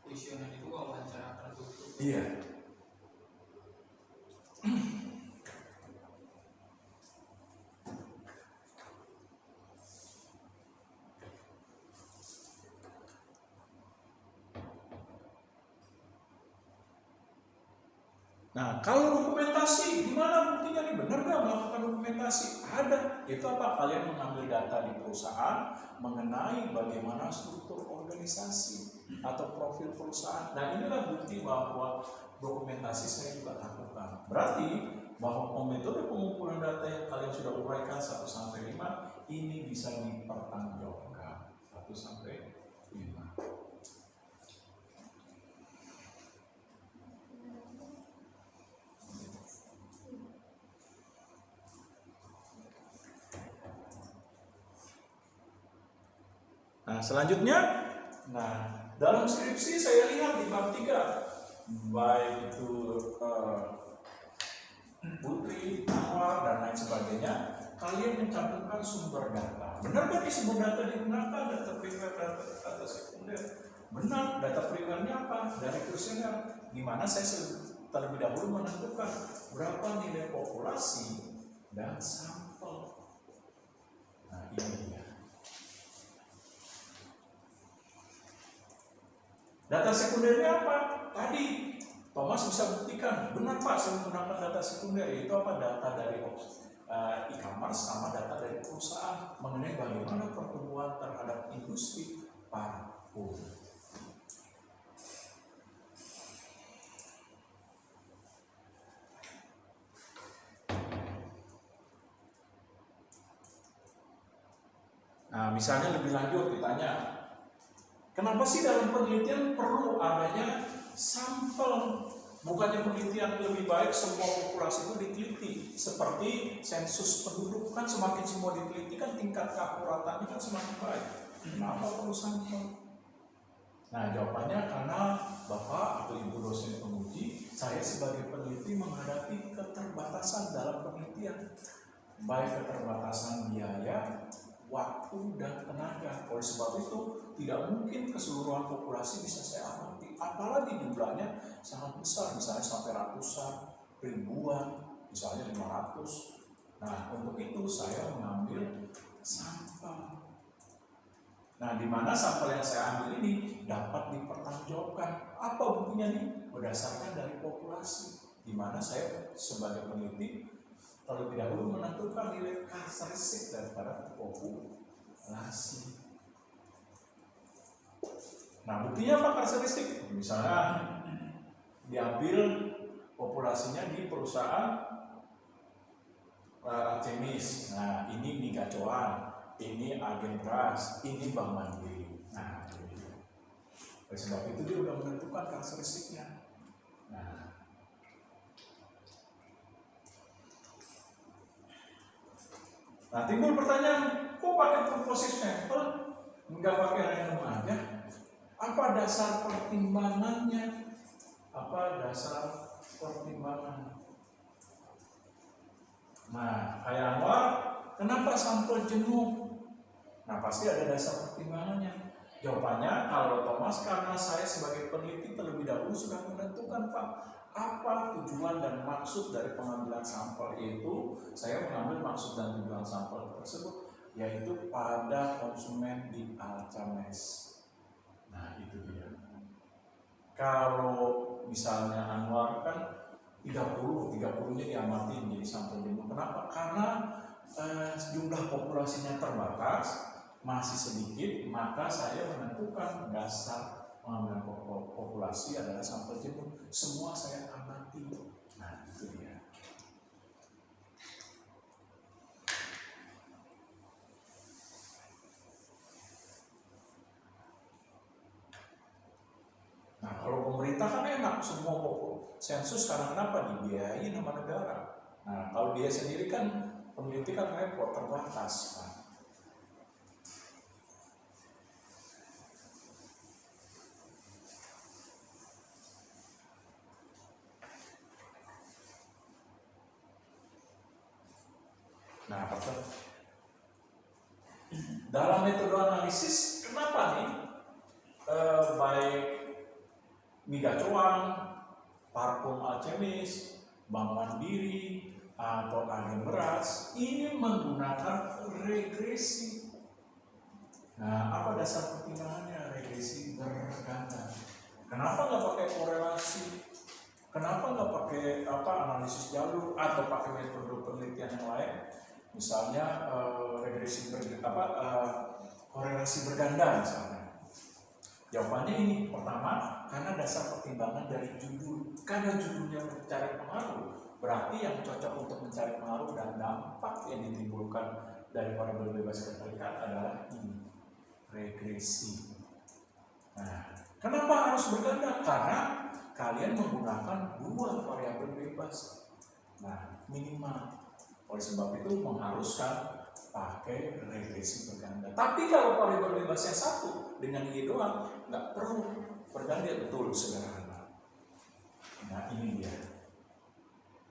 Kuesioner itu wawancara tertutup. Iya. Nah, kalau dokumentasi, gimana buktinya nih? Benar nggak melakukan dokumentasi? Ada. Itu apa? Kalian mengambil data di perusahaan mengenai bagaimana struktur organisasi atau profil perusahaan. Nah, inilah bukti bahwa dokumentasi saya juga lakukan. Berarti bahwa metode pengumpulan data yang kalian sudah uraikan 1 sampai 5 ini bisa dipertanggungjawabkan 1 sampai 5. Nah, selanjutnya, dalam skripsi saya lihat di bab 3, baik itu Putri, Anwar, dan lain sebagainya, kalian mencantumkan sumber data. Benar nggak nih sumber data digunakan? Data primer, data sekunder. Benar, data primernya apa? Dari kuesioner. Di mana saya terlebih dahulu menentukan berapa nilai populasi dan sampel. Nah, ini dia. Data sekundernya apa? Tadi Thomas bisa buktikan, benar Pak, saya menggunakan data sekunder, yaitu apa? Data dari e-commerce sama data dari perusahaan mengenai bagaimana pertumbuhan terhadap industri parfum. Nah, misalnya lebih lanjut ditanya, kenapa sih dalam penelitian perlu adanya sampel? Bukannya penelitian lebih baik semua populasi itu diteliti? Seperti sensus penduduk, kan semakin semua diteliti kan tingkat keakuratannya kan semakin baik. Kenapa perlu sampel? Nah, jawabannya karena Bapak atau Ibu dosen penguji, saya sebagai peneliti menghadapi keterbatasan dalam penelitian, baik keterbatasan biaya, waktu, dan tenaga. Oleh sebab itu tidak mungkin keseluruhan populasi bisa saya amati, apalagi jumlahnya sangat besar, misalnya sampai ratusan, ribuan, misalnya 500. Nah, untuk itu saya mengambil sampel. Nah, di mana sampel yang saya ambil ini dapat dipertanggungjawabkan. Apa buktinya nih? Berdasarkan dari populasi, di mana saya sebagai peneliti terlebih dahulu menentukan nilai karakteristik daripada populasi. Nah, buktinya apa karakteristik? Misalnya diambil populasinya di perusahaan Cemis. Nah, ini mie gacoan, ini agen beras, ini Bank Mandiri. Nah, oleh sebab itu dia sudah menentukan karakteristiknya. Nah, timbul pertanyaan, kok pakai composite sample? Enggak pakai random aja? Apa dasar pertimbangannya? Apa dasar pertimbangan? Nah, kayak Anwar, kenapa sampel jenuh? Nah, pasti ada dasar pertimbangannya. Jawabannya, kalau Thomas, karena saya sebagai peneliti terlebih dahulu sudah menentukan Pak, apa tujuan dan maksud dari pengambilan sampel, yaitu saya mengambil maksud dan tujuan sampel tersebut yaitu pada konsumen di Alcames. Nah itu dia. Kalau misalnya Anwar kan 30-nya diamati menjadi sampel jenuh. Kenapa? Karena jumlah populasinya terbatas, masih sedikit, maka saya menentukan dasar pengambilan populasi adalah sampel jenuh. Semua saya amati. Nah itu dia. Nah kalau pemerintah kan enak, semua sensus sekarang kenapa dibiayai sama negara. Nah kalau dia sendiri kan peneliti kan repot, terbatas. Nah, dalam metode analisis, kenapa nih baik Miga Coang, Parfum Alcamis, Bank Mandiri, atau Agen Beras ini menggunakan regresi. Nah, apa dasar pertimbangannya regresi berganda? Kenapa nggak pakai korelasi? Kenapa nggak pakai analisis jalur atau pakai metode penelitian yang lain? Misalnya korelasi berganda misalnya. Jawabannya ini, pertama, karena dasar pertimbangan dari judul. Karena judulnya mencari pengaruh, berarti yang cocok untuk mencari pengaruh dan dampak yang ditimbulkan dari variabel bebas keterikatan adalah ini, regresi. Nah, kenapa harus berganda? Karena kalian menggunakan dua variabel bebas. Nah, minimal. Oleh sebab itu mengharuskan pakai regresi berganda. Tapi kalau variabel bebasnya satu dengan Y doang, nggak perlu berganda, betul sederhana. Nah ini dia.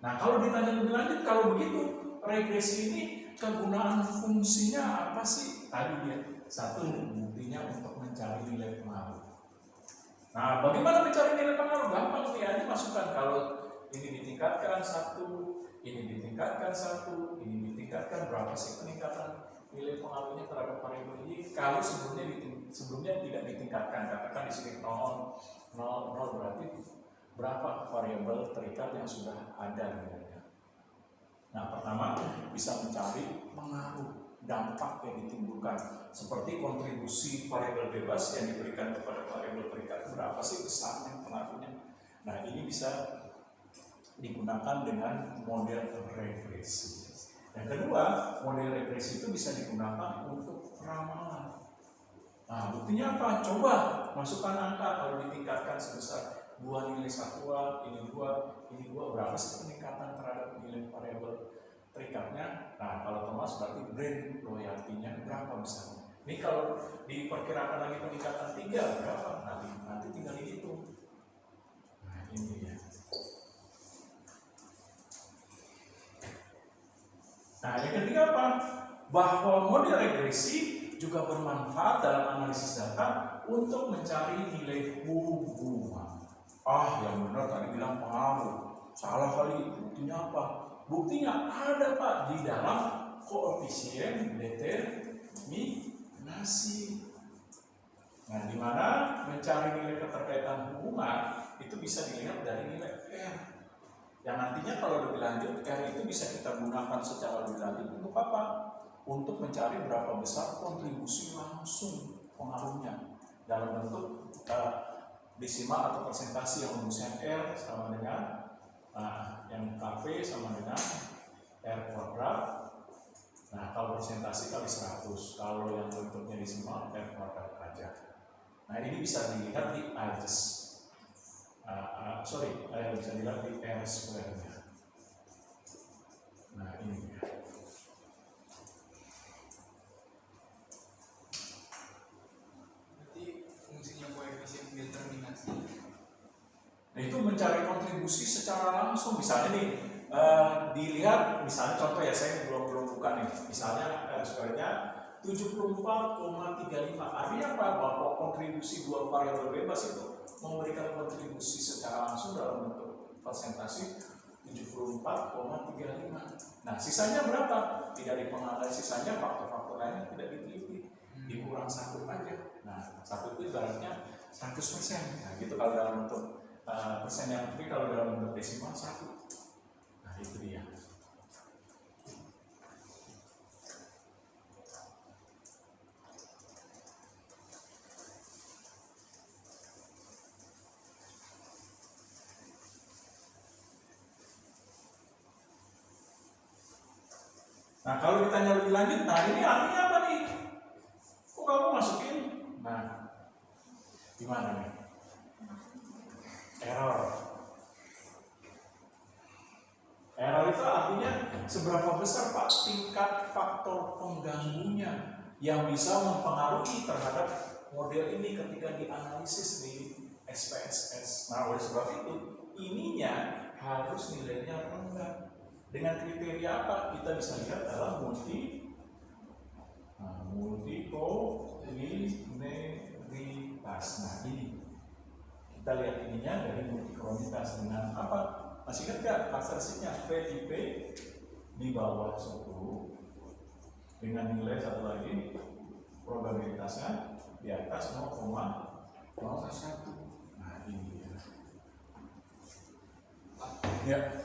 Nah kalau ditanya lebih lanjut, kalau begitu regresi ini kegunaan fungsinya apa sih? Tadi dia satu, buktinya untuk mencari nilai pengaruh. Nah bagaimana mencari nilai pengaruh? Gampang nih, aja masukkan kalau ini ditingkatkan satu, ini ditingkatkan satu, ini ditingkatkan, berapa sih peningkatan nilai pengaruhnya terhadap variabel ini? Kalau sebelumnya tidak ditingkatkan, katakan di sini 0, berarti berapa variabel terikat yang sudah ada nilainya. Nah pertama bisa mencari pengaruh, dampak yang ditimbulkan, seperti kontribusi variabel bebas yang diberikan kepada variabel terikat, berapa sih besarnya pengaruhnya. Nah ini bisa digunakan dengan model regresi. Yang kedua, model regresi itu bisa digunakan untuk ramalan. Nah, buktinya apa? Coba masukkan angka, kalau ditingkatkan sebesar 2 nilai satuan, ini 2, berapa sih peningkatan terhadap nilai variabel terikatnya? Nah, kalau Thomas berarti brand loyalty-nya berapa misalnya? Ini kalau diperkirakan lagi peningkatan 3 berapa? Nanti tinggal dihitung. Nah, ini ya. Nah, yang ketiga apa? Bahwa model regresi juga bermanfaat dalam analisis data untuk mencari nilai hubungan. Yang benar tadi bilang pengaruh. Salah kali, buktinya apa? Buktinya ada Pak di dalam koefisien determinasi. Nah, di mana mencari nilai keterkaitan hubungan itu bisa dilihat dari nilai R. Yang nantinya kalau lebih lanjut, R itu bisa kita gunakan secara lebih lanjut untuk apa? Untuk mencari berapa besar kontribusi langsung pengaruhnya dalam bentuk desimal atau persentase yang rumusnya R sama dengan yang KV sama dengan R kuadrat. Nah kalau persentase kali 100, kalau yang bentuknya desimal R kuadrat aja. Nah ini bisa dilihat di ages. Bisa dilihat di R square-nya. Nah ini dia. Berarti fungsinya koefisien determinasi. Nah itu mencari kontribusi secara langsung. Misalnya nih dilihat, misalnya contoh ya, saya belum buka nih. Misalnya R square-nya 74,35. Artinya apa? Bahwa kontribusi dua variabel bebas itu memberikan kontribusi secara langsung dalam bentuk persentase 74,35. Nah, sisanya berapa? Tidak dipengaruhi, sisanya faktor-faktor lainnya tidak diteliti, dikurang satu aja. Nah, satu itu ibaratnya 100%. Nah, gitu kalau dalam bentuk persen yang tapi kalau dalam bentuk desimal 1. Nah, itu dia. Nah, kalau ditanya lebih lanjut, nah ini artinya apa nih? Kok kamu masukin? Nah, gimana nih? Error. Error itu artinya seberapa besar Pak tingkat faktor pengganggunya yang bisa mempengaruhi terhadap model ini ketika dianalisis di SPSS. Nah, oleh sebab itu, ininya harus nilainya rendah. Dengan kriteria apa? Kita bisa lihat dalam multikolinialitas. Nah, ini kita lihat ininya dari multikolinialitas dengan apa? Masih ingat nggak karakteristiknya? PIP di bawah 10 dengan nilai satu lagi probabilitasnya di atas 0,01. Nah, ini dia. Ya.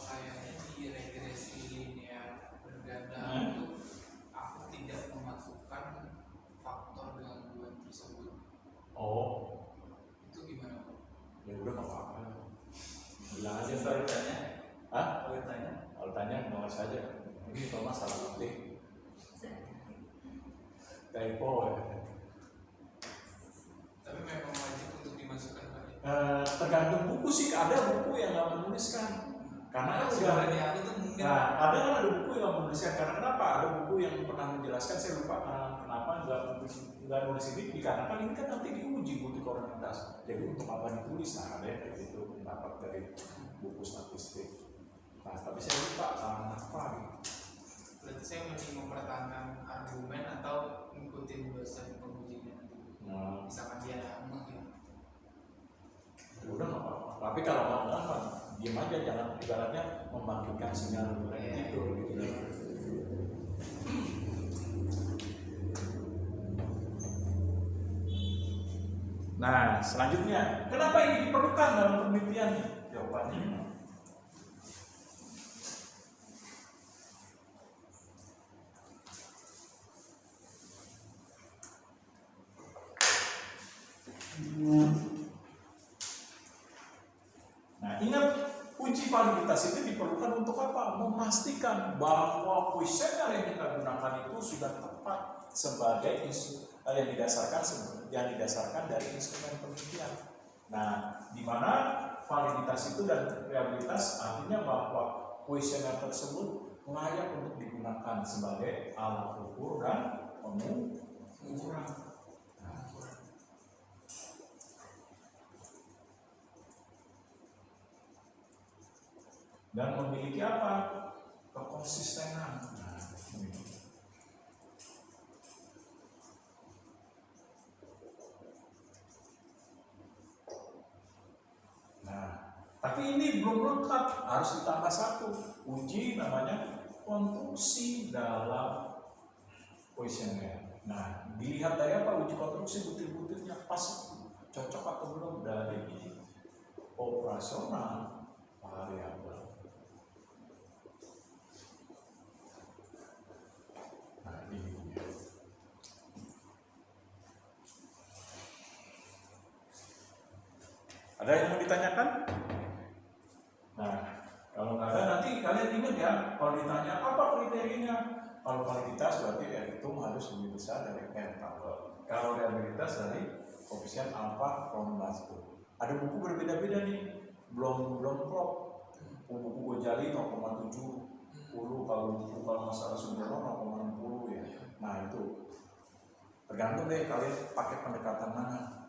Kayaknya di regresi linear berganda itu aku tidak memasukkan faktor gangguan tersebut. Oh, Itu gimana, Pak? ya udah nggak apa-apa. Bilang aja Kalau ditanya, Hah? kalau ditanya, Kalau tanya ngeles saja. Ini Thomas salah ketik. Typo ya. Tapi memang wajib untuk dimasukkan, Pak. Tergantung buku sih, ada buku yang nggak menuliskan. Karena kan sudah linear itu mungkin. Nah, ada kan ada buku yang menuliskan. Karena kenapa? Ada buku yang pernah menjelaskan, saya lupa kenapa nggak nulis ini. Dikarenakan ini kan nanti diuji multikolonialitas. Jadi untuk apa ditulis? Nah, ada yang kayak gitu pendapat dari buku statistik. Nah, tapi saya lupa karena apa gitu. Berarti saya mesti mempertahankan argumen atau ngikutin dosen pengujinya nanti. Nah, Misalkan dia ngomong ya. udah nggak apa-apa. Tapi kalau mau ngomong, diam aja, jangan ibaratnya membangkitkan sinyal tidur gitu. Nah, selanjutnya, kenapa ini diperlukan dalam penelitian? Jawabannya, nah, ingat, uji validitas itu diperlukan untuk apa? Memastikan bahwa kuesioner yang kita gunakan itu sudah tepat sebagai yang didasarkan dari instrumen penelitian. Nah, di mana validitas itu dan reliabilitas artinya bahwa kuesioner tersebut layak untuk digunakan sebagai alat ukur dan pengukuran. Dan memiliki apa? Kekonsistenan. Nah, ini. Nah, tapi ini belum lengkap, harus ditambah satu. Uji namanya konstruksi dalam kuesioner. Nah, dilihat dari apa? Uji konstruksi butir-butirnya pas cocok atau belum dari operasional variabel. Ada yang mau ditanyakan? Nah, kalau nggak ada nanti kalian ingat ya, kalau ditanya apa kriterianya? Kalau validitas berarti R hitung harus lebih besar dari R tabel. Kalau reliabilitas dari koefisien alfa Rondas. Ada buku berbeda-beda nih, belum klop. Buku Gojali 0,70, kalau masalah Sumberno 0,60 ya. Nah itu tergantung deh kalian pakai pendekatan mana.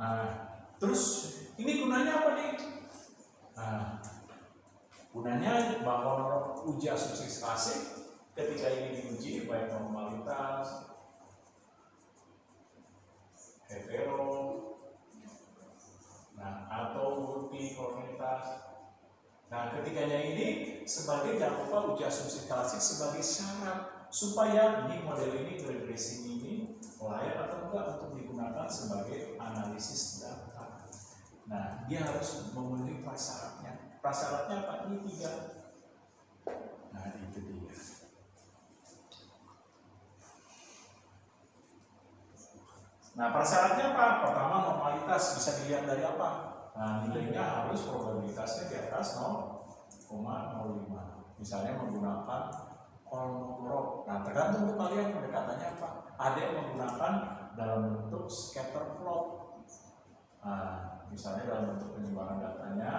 Nah, terus ini gunanya apa nih? Nah, gunanya bahwa uji asumsi klasik ketika ini diuji baik normalitas, hetero, nah atau multiformitas. Nah, ketiganya ini sebagai, jangan lupa, uji asumsi klasik sebagai syarat supaya ini model ini, regresi ini layak atau enggak untuk digunakan sebagai analisis data. Nah, dia harus memenuhi prasyaratnya. Prasyaratnya apa? Ini 3. Nah, itu dia. Nah, prasyaratnya apa? Pertama, normalitas bisa dilihat dari apa? Nah, nilainya harus probabilitasnya di atas 0,05. Misalnya menggunakan Kolmogorov. Nah, tergantung untuk kalian pendekatannya apa. Ada yang menggunakan dalam bentuk scatter plot. Nah, misalnya dalam bentuk penyebaran datanya,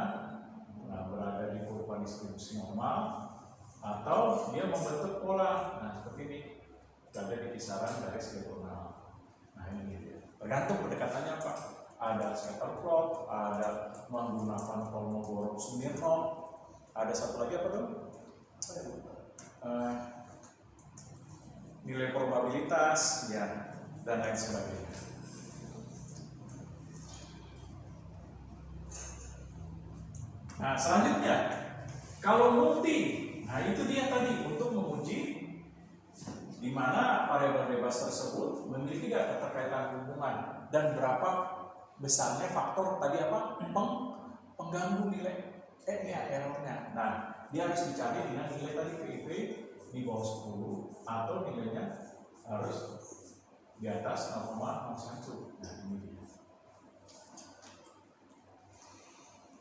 nah, berada di kurva distribusi normal, atau dia membentuk pola. Nah, seperti ini, berada di kisaran garis diagonal. Nah, ini dia. Tergantung pendekatannya apa. Ada scatter plot, ada menggunakan Kolmogorov-Smirnov, ada satu lagi apa tuh? Nilai probabilitas, ya, dan lain sebagainya. Nah, selanjutnya, kalau multi, nah itu dia tadi untuk menguji di mana variabel bebas tersebut memiliki keterkaitan hubungan dan berapa besarnya faktor tadi apa? Pengganggu nilai errornya. Nah, dia harus dicari dengan nilai tadi PIV di bawah 10 atau nilainya harus di atas 0,01. Nah, ini dia.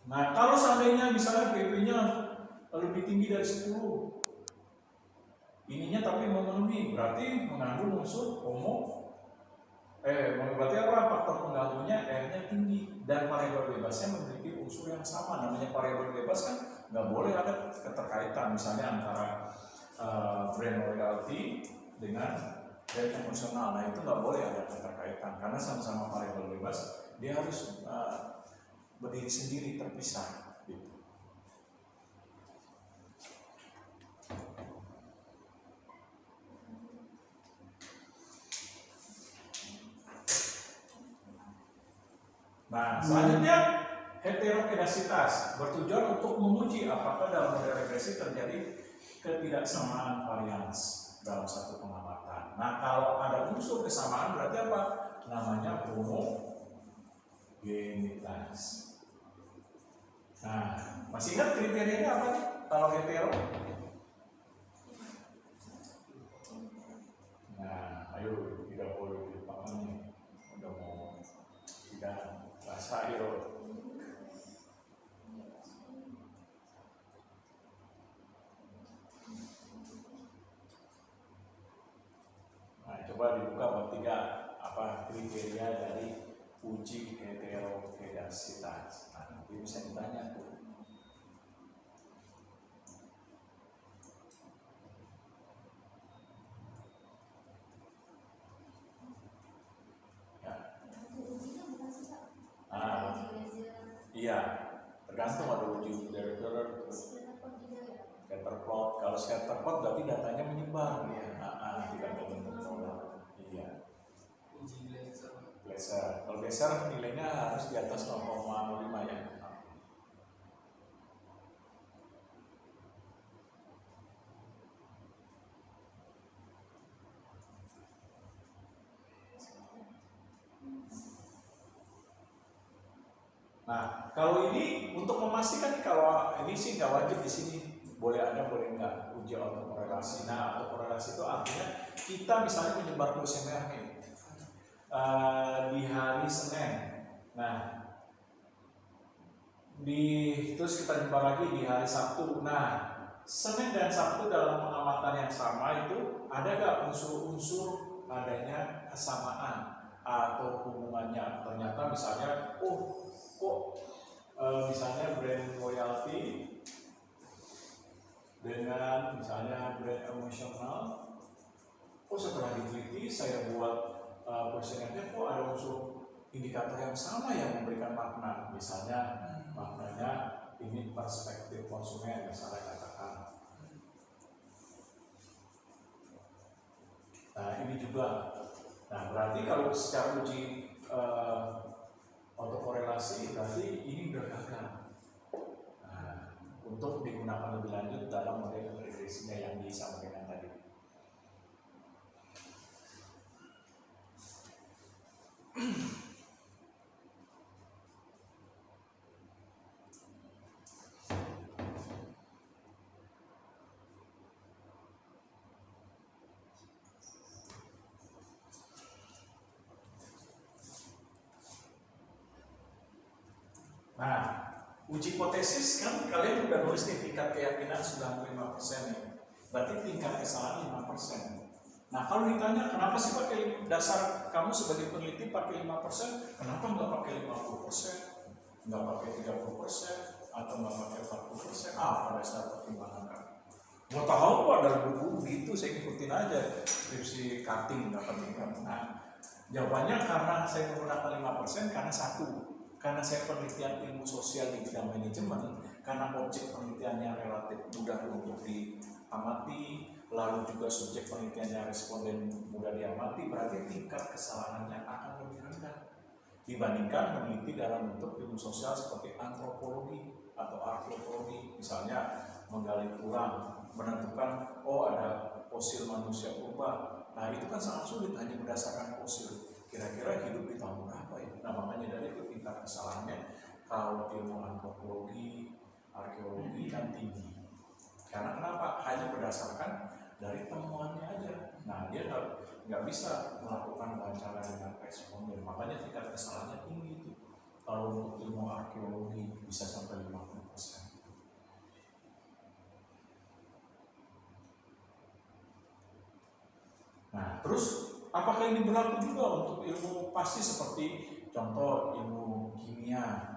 Nah, kalau seandainya misalnya PIV-nya lebih tinggi dari 10, ininya tapi memenuhi, berarti mengandung unsur berarti apa? Faktor pengganggunya R-nya tinggi dan variabel bebasnya memiliki unsur yang sama. Namanya variabel bebas kan nggak boleh ada keterkaitan, misalnya antara brand loyalty dengan brand emosional. Nah, itu nggak boleh ada keterkaitan karena sama-sama variabel bebas, dia harus berdiri sendiri, terpisah. Gitu. Nah, selanjutnya heterogenesitas bertujuan untuk menguji apakah dalam model regresi terjadi ketidaksamaan varians dalam satu pengamatan. Nah, kalau ada unsur kesamaan berarti apa? Namanya homogenitas. Nah, masih ingat kriterianya apa nih? Kalau hetero? Nah, ayo tidak boleh dilupakan nih. Udah mau tidak. Ayo. Nah, coba dibuka bab 3 apa kriteria dari uji heterogenesitas. Nah, nanti bisa ditanya tuh. Iya, tergantung ada uji scatter plot. Kalau scatter plot berarti datanya menyebar, ya. Tidak berbentuk pola. Iya. Uji Blazer. Kalau Blazer nilainya harus di atas 0,05 ya. Nah, kalau ini untuk memastikan, kalau ini sih nggak wajib di sini, boleh ada boleh nggak uji autokorelasi. Nah, autokorelasi itu artinya kita misalnya menyebar kuesioner di hari Senin. Nah, terus kita nyebar lagi di hari Sabtu. Nah, Senin dan Sabtu dalam pengamatan yang sama itu ada nggak unsur-unsur adanya kesamaan atau hubungannya? Ternyata misalnya, misalnya brand loyalty dengan misalnya brand emosional, setelah diteliti saya buat kuesionernya kok ada unsur indikator yang sama yang memberikan makna. Misalnya maknanya ini perspektif konsumen, misalnya katakan. Nah ini juga. Nah berarti kalau secara uji autokorelasi berarti ini udah gagal. Nah, untuk digunakan lebih lanjut dalam model regresinya yang disampaikan tadi. Nah, uji hipotesis kan kalian udah nulis nih tingkat keyakinan 95% ya. Berarti tingkat kesalahan 5%. Nah, kalau ditanya kenapa sih pakai dasar kamu sebagai peneliti pakai 5%, kenapa nggak pakai 50%, nggak pakai 30%, atau nggak pakai 40%? Apa dasar pertimbangan kamu? Mau tahu kok ada buku gitu, saya ikutin aja skripsi cutting dapat income. Nah, jawabannya karena saya menggunakan 5% karena satu, karena saya penelitian ilmu sosial di bidang manajemen, karena objek penelitiannya relatif mudah untuk diamati, lalu juga subjek penelitiannya responden mudah diamati, berarti tingkat kesalahannya akan lebih rendah dibandingkan meneliti dalam bentuk ilmu sosial seperti antropologi atau arkeologi, misalnya menggali ulang, menentukan oh ada fosil manusia purba. Nah itu kan sangat sulit hanya berdasarkan fosil. Kira-kira hidup di tahun berapa ya? Nah makanya dari itu tingkat kesalahannya kalau ilmu antropologi, arkeologi kan tinggi. Karena kenapa? Hanya berdasarkan dari temuannya aja. Nah dia nggak bisa melakukan wawancara dengan responden. Makanya tingkat kesalahannya tinggi itu. Kalau untuk ilmu arkeologi bisa sampai 50%. Nah terus apakah ini berlaku juga untuk ilmu pasti seperti contoh ilmu kimia,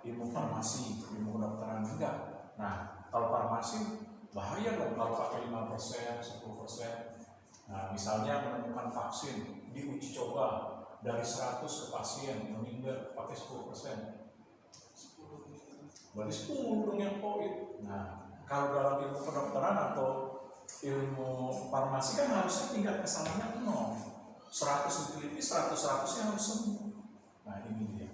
ilmu farmasi, ilmu kedokteran juga. Nah, kalau farmasi bahaya dong kalau pakai 5%, 10%. Nah, misalnya menemukan vaksin diuji coba dari 100 ke pasien meninggal pakai 10%. Berarti 10 dong yang COVID. Nah, kalau dalam ilmu kedokteran atau ilmu farmasi kan harusnya tingkat kesalahannya 0. 100 diteliti, 100-100 yang harus sembuh. Nah ini dia.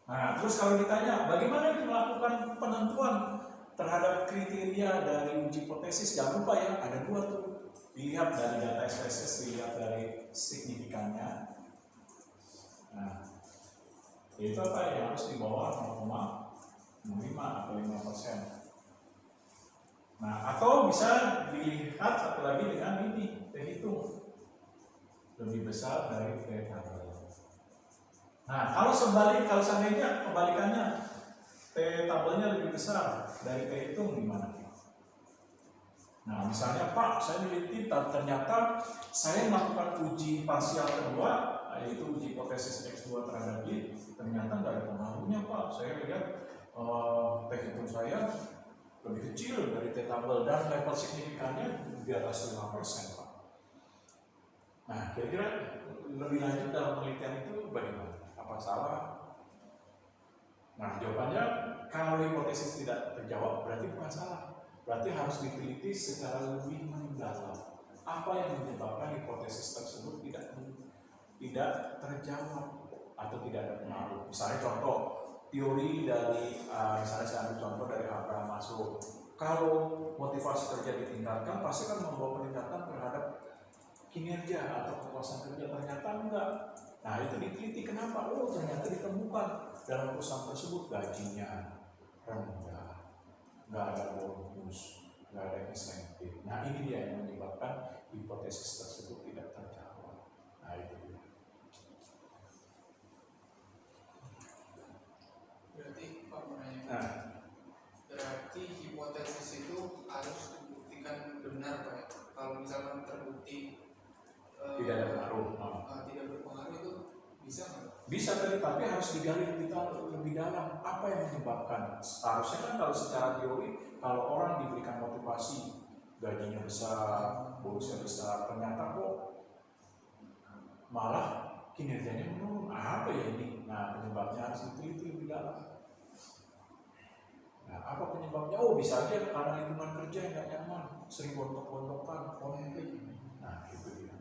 Nah, terus kalau ditanya bagaimana melakukan penentuan terhadap kriteria dari uji hipotesis, jangan lupa ya ada dua tuh. Dilihat dari data SPSS, dilihat dari signifikannya. Nah, itu apa yang harus di bawah 0,5 atau 5%. Nah, atau bisa dilihat satu lagi dengan ini, hitung lebih besar dari T-tabel. Nah, kalau seandainya kebalikannya, T-tabelnya lebih besar dari T-hitung gimana? Nah, misalnya Pak, saya meneliti ternyata saya melakukan uji parsial kedua, yaitu uji hipotesis X2 terhadap Y, ternyata nggak ada pengaruhnya Pak. Saya lihat T-hitung saya lebih kecil dari T-tabel dan level signifikannya di atas 5%, Pak. Nah, kira-kira lebih lanjut dalam penelitian itu bagaimana? Apa salah? Nah, jawabannya kalau hipotesis tidak terjawab berarti bukan salah. Berarti harus diteliti secara lebih mendalam. Apa yang menyebabkan hipotesis tersebut tidak terjawab atau tidak ada pengaruh? Misalnya contoh teori dari misalnya saya ambil contoh dari Abraham Maslow. Kalau motivasi kerja ditingkatkan, pasti kan membawa peningkatan terhadap kinerja atau kepuasan kerja. Ternyata enggak. Nah itu diteliti kenapa? Oh ternyata ditemukan dalam perusahaan tersebut gajinya rendah, nggak ada bonus, nggak ada insentif. Nah ini dia yang menyebabkan hipotesis tersebut tidak terjawab. Nah itu dia. Berarti Pak mau nanya. Nah, Berarti hipotesis itu harus dibuktikan benar Pak ya. Kalau misalkan terbukti Tidak ada pengaruh. tidak berpengaruh itu bisa nggak? Bisa tapi harus digali lebih dalam. Apa yang menyebabkan? Harusnya kan kalau secara teori, kalau orang diberikan motivasi, gajinya besar, bonusnya besar, ternyata kok malah kinerjanya menurun. Apa ya ini? Nah, penyebabnya harus diteliti lebih dalam. Nah, apa penyebabnya? Oh, bisa aja karena lingkungan kerja yang nggak nyaman, sering gontok-gontokan, konflik. Nah, itu dia.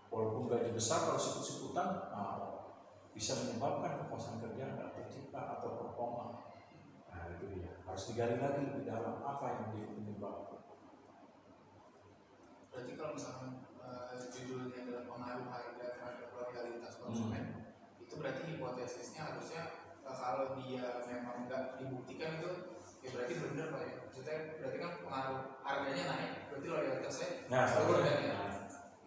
Walaupun gaji besar, kalau sikut-sikutan, bisa menyebabkan kepuasan kerja nggak tercipta atau performa. Nah, itu dia. Harus digali lagi lebih dalam apa yang menjadi penyebab. Berarti kalau misalkan judulnya adalah pengaruh harga terhadap loyalitas konsumen, itu berarti hipotesisnya harusnya kalau dia memang nggak dibuktikan itu ya berarti benar Pak ya. Maksudnya berarti kan pengaruh harganya naik, berarti loyalitasnya turun kan ya.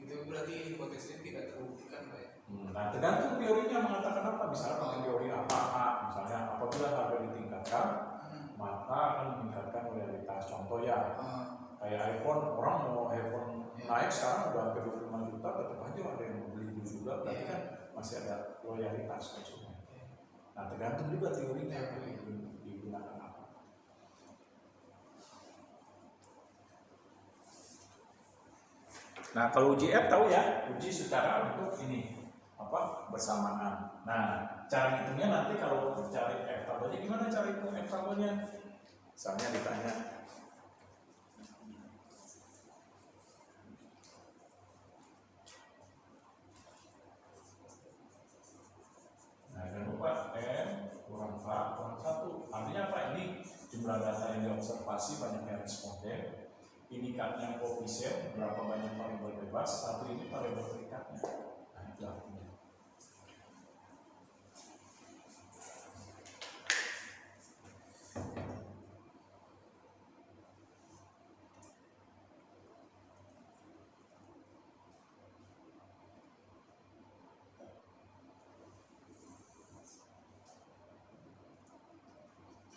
Itu berarti hipotesisnya tidak terbuktikan Pak ya. Nah, tergantung teorinya mengatakan apa. Misalnya pakai teori apa? Misalnya apabila harga ditingkatkan, maka akan meningkatkan loyalitas. Contoh ya, kayak iPhone, orang mau iPhone naik sekarang udah hampir 25 juta, tetap aja ada yang mau beli juga, berarti kan masih ada loyalitas konsumen. Nah, tergantung juga teorinya digunakan apa. Nah, kalau uji F tahu ya, uji secara untuk ini apa bersamaan. Nah, cara hitungnya nanti kalau cari F tabelnya gimana cara hitung F tabelnya? Misalnya ditanya, nah jangan lupa N kurang 4 kurang 1. Artinya apa? Ini jumlah data yang diobservasi, banyaknya responden. Ini katanya koefisien, berapa banyak variabel bebas, satu ini variabel perikatnya. Nah, itu artinya.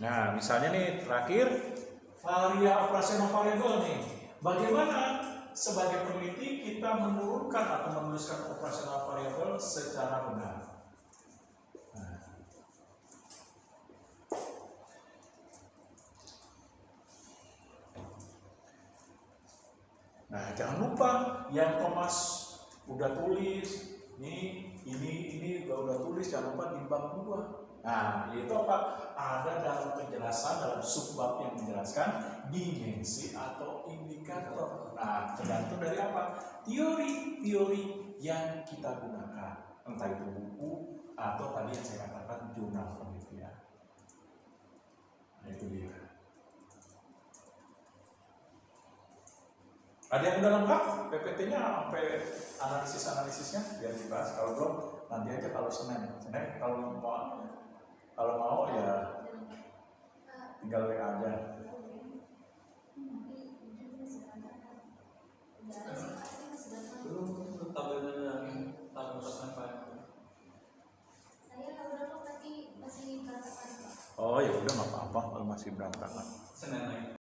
Nah, misalnya nih terakhir operasional variabel nih. Bagaimana sebagai peneliti kita menurunkan atau menuliskan operasional variabel secara benar? Nah, jangan lupa yang Thomas udah tulis, ini udah tulis, jangan lupa di bab 2. Nah, itu apa? Ada dalam penjelasan, dalam subbab yang menjelaskan dimensi atau indikator. Nah, tergantung dari apa? Teori-teori yang kita gunakan, entah itu buku atau tadi yang saya katakan jurnal penelitian. Nah, itu dia. Ada yang udah lengkap PPT-nya sampai analisis-analisisnya biar dibahas. Kalau belum, nanti aja kalau Senin. Kalau mau ya tinggal WA aja. Belum tabelnya tabel apa? Saya udah kok tapi masih berantakan Pak. Oh ya udah nggak apa-apa kalau masih berantakan. Senin lagi.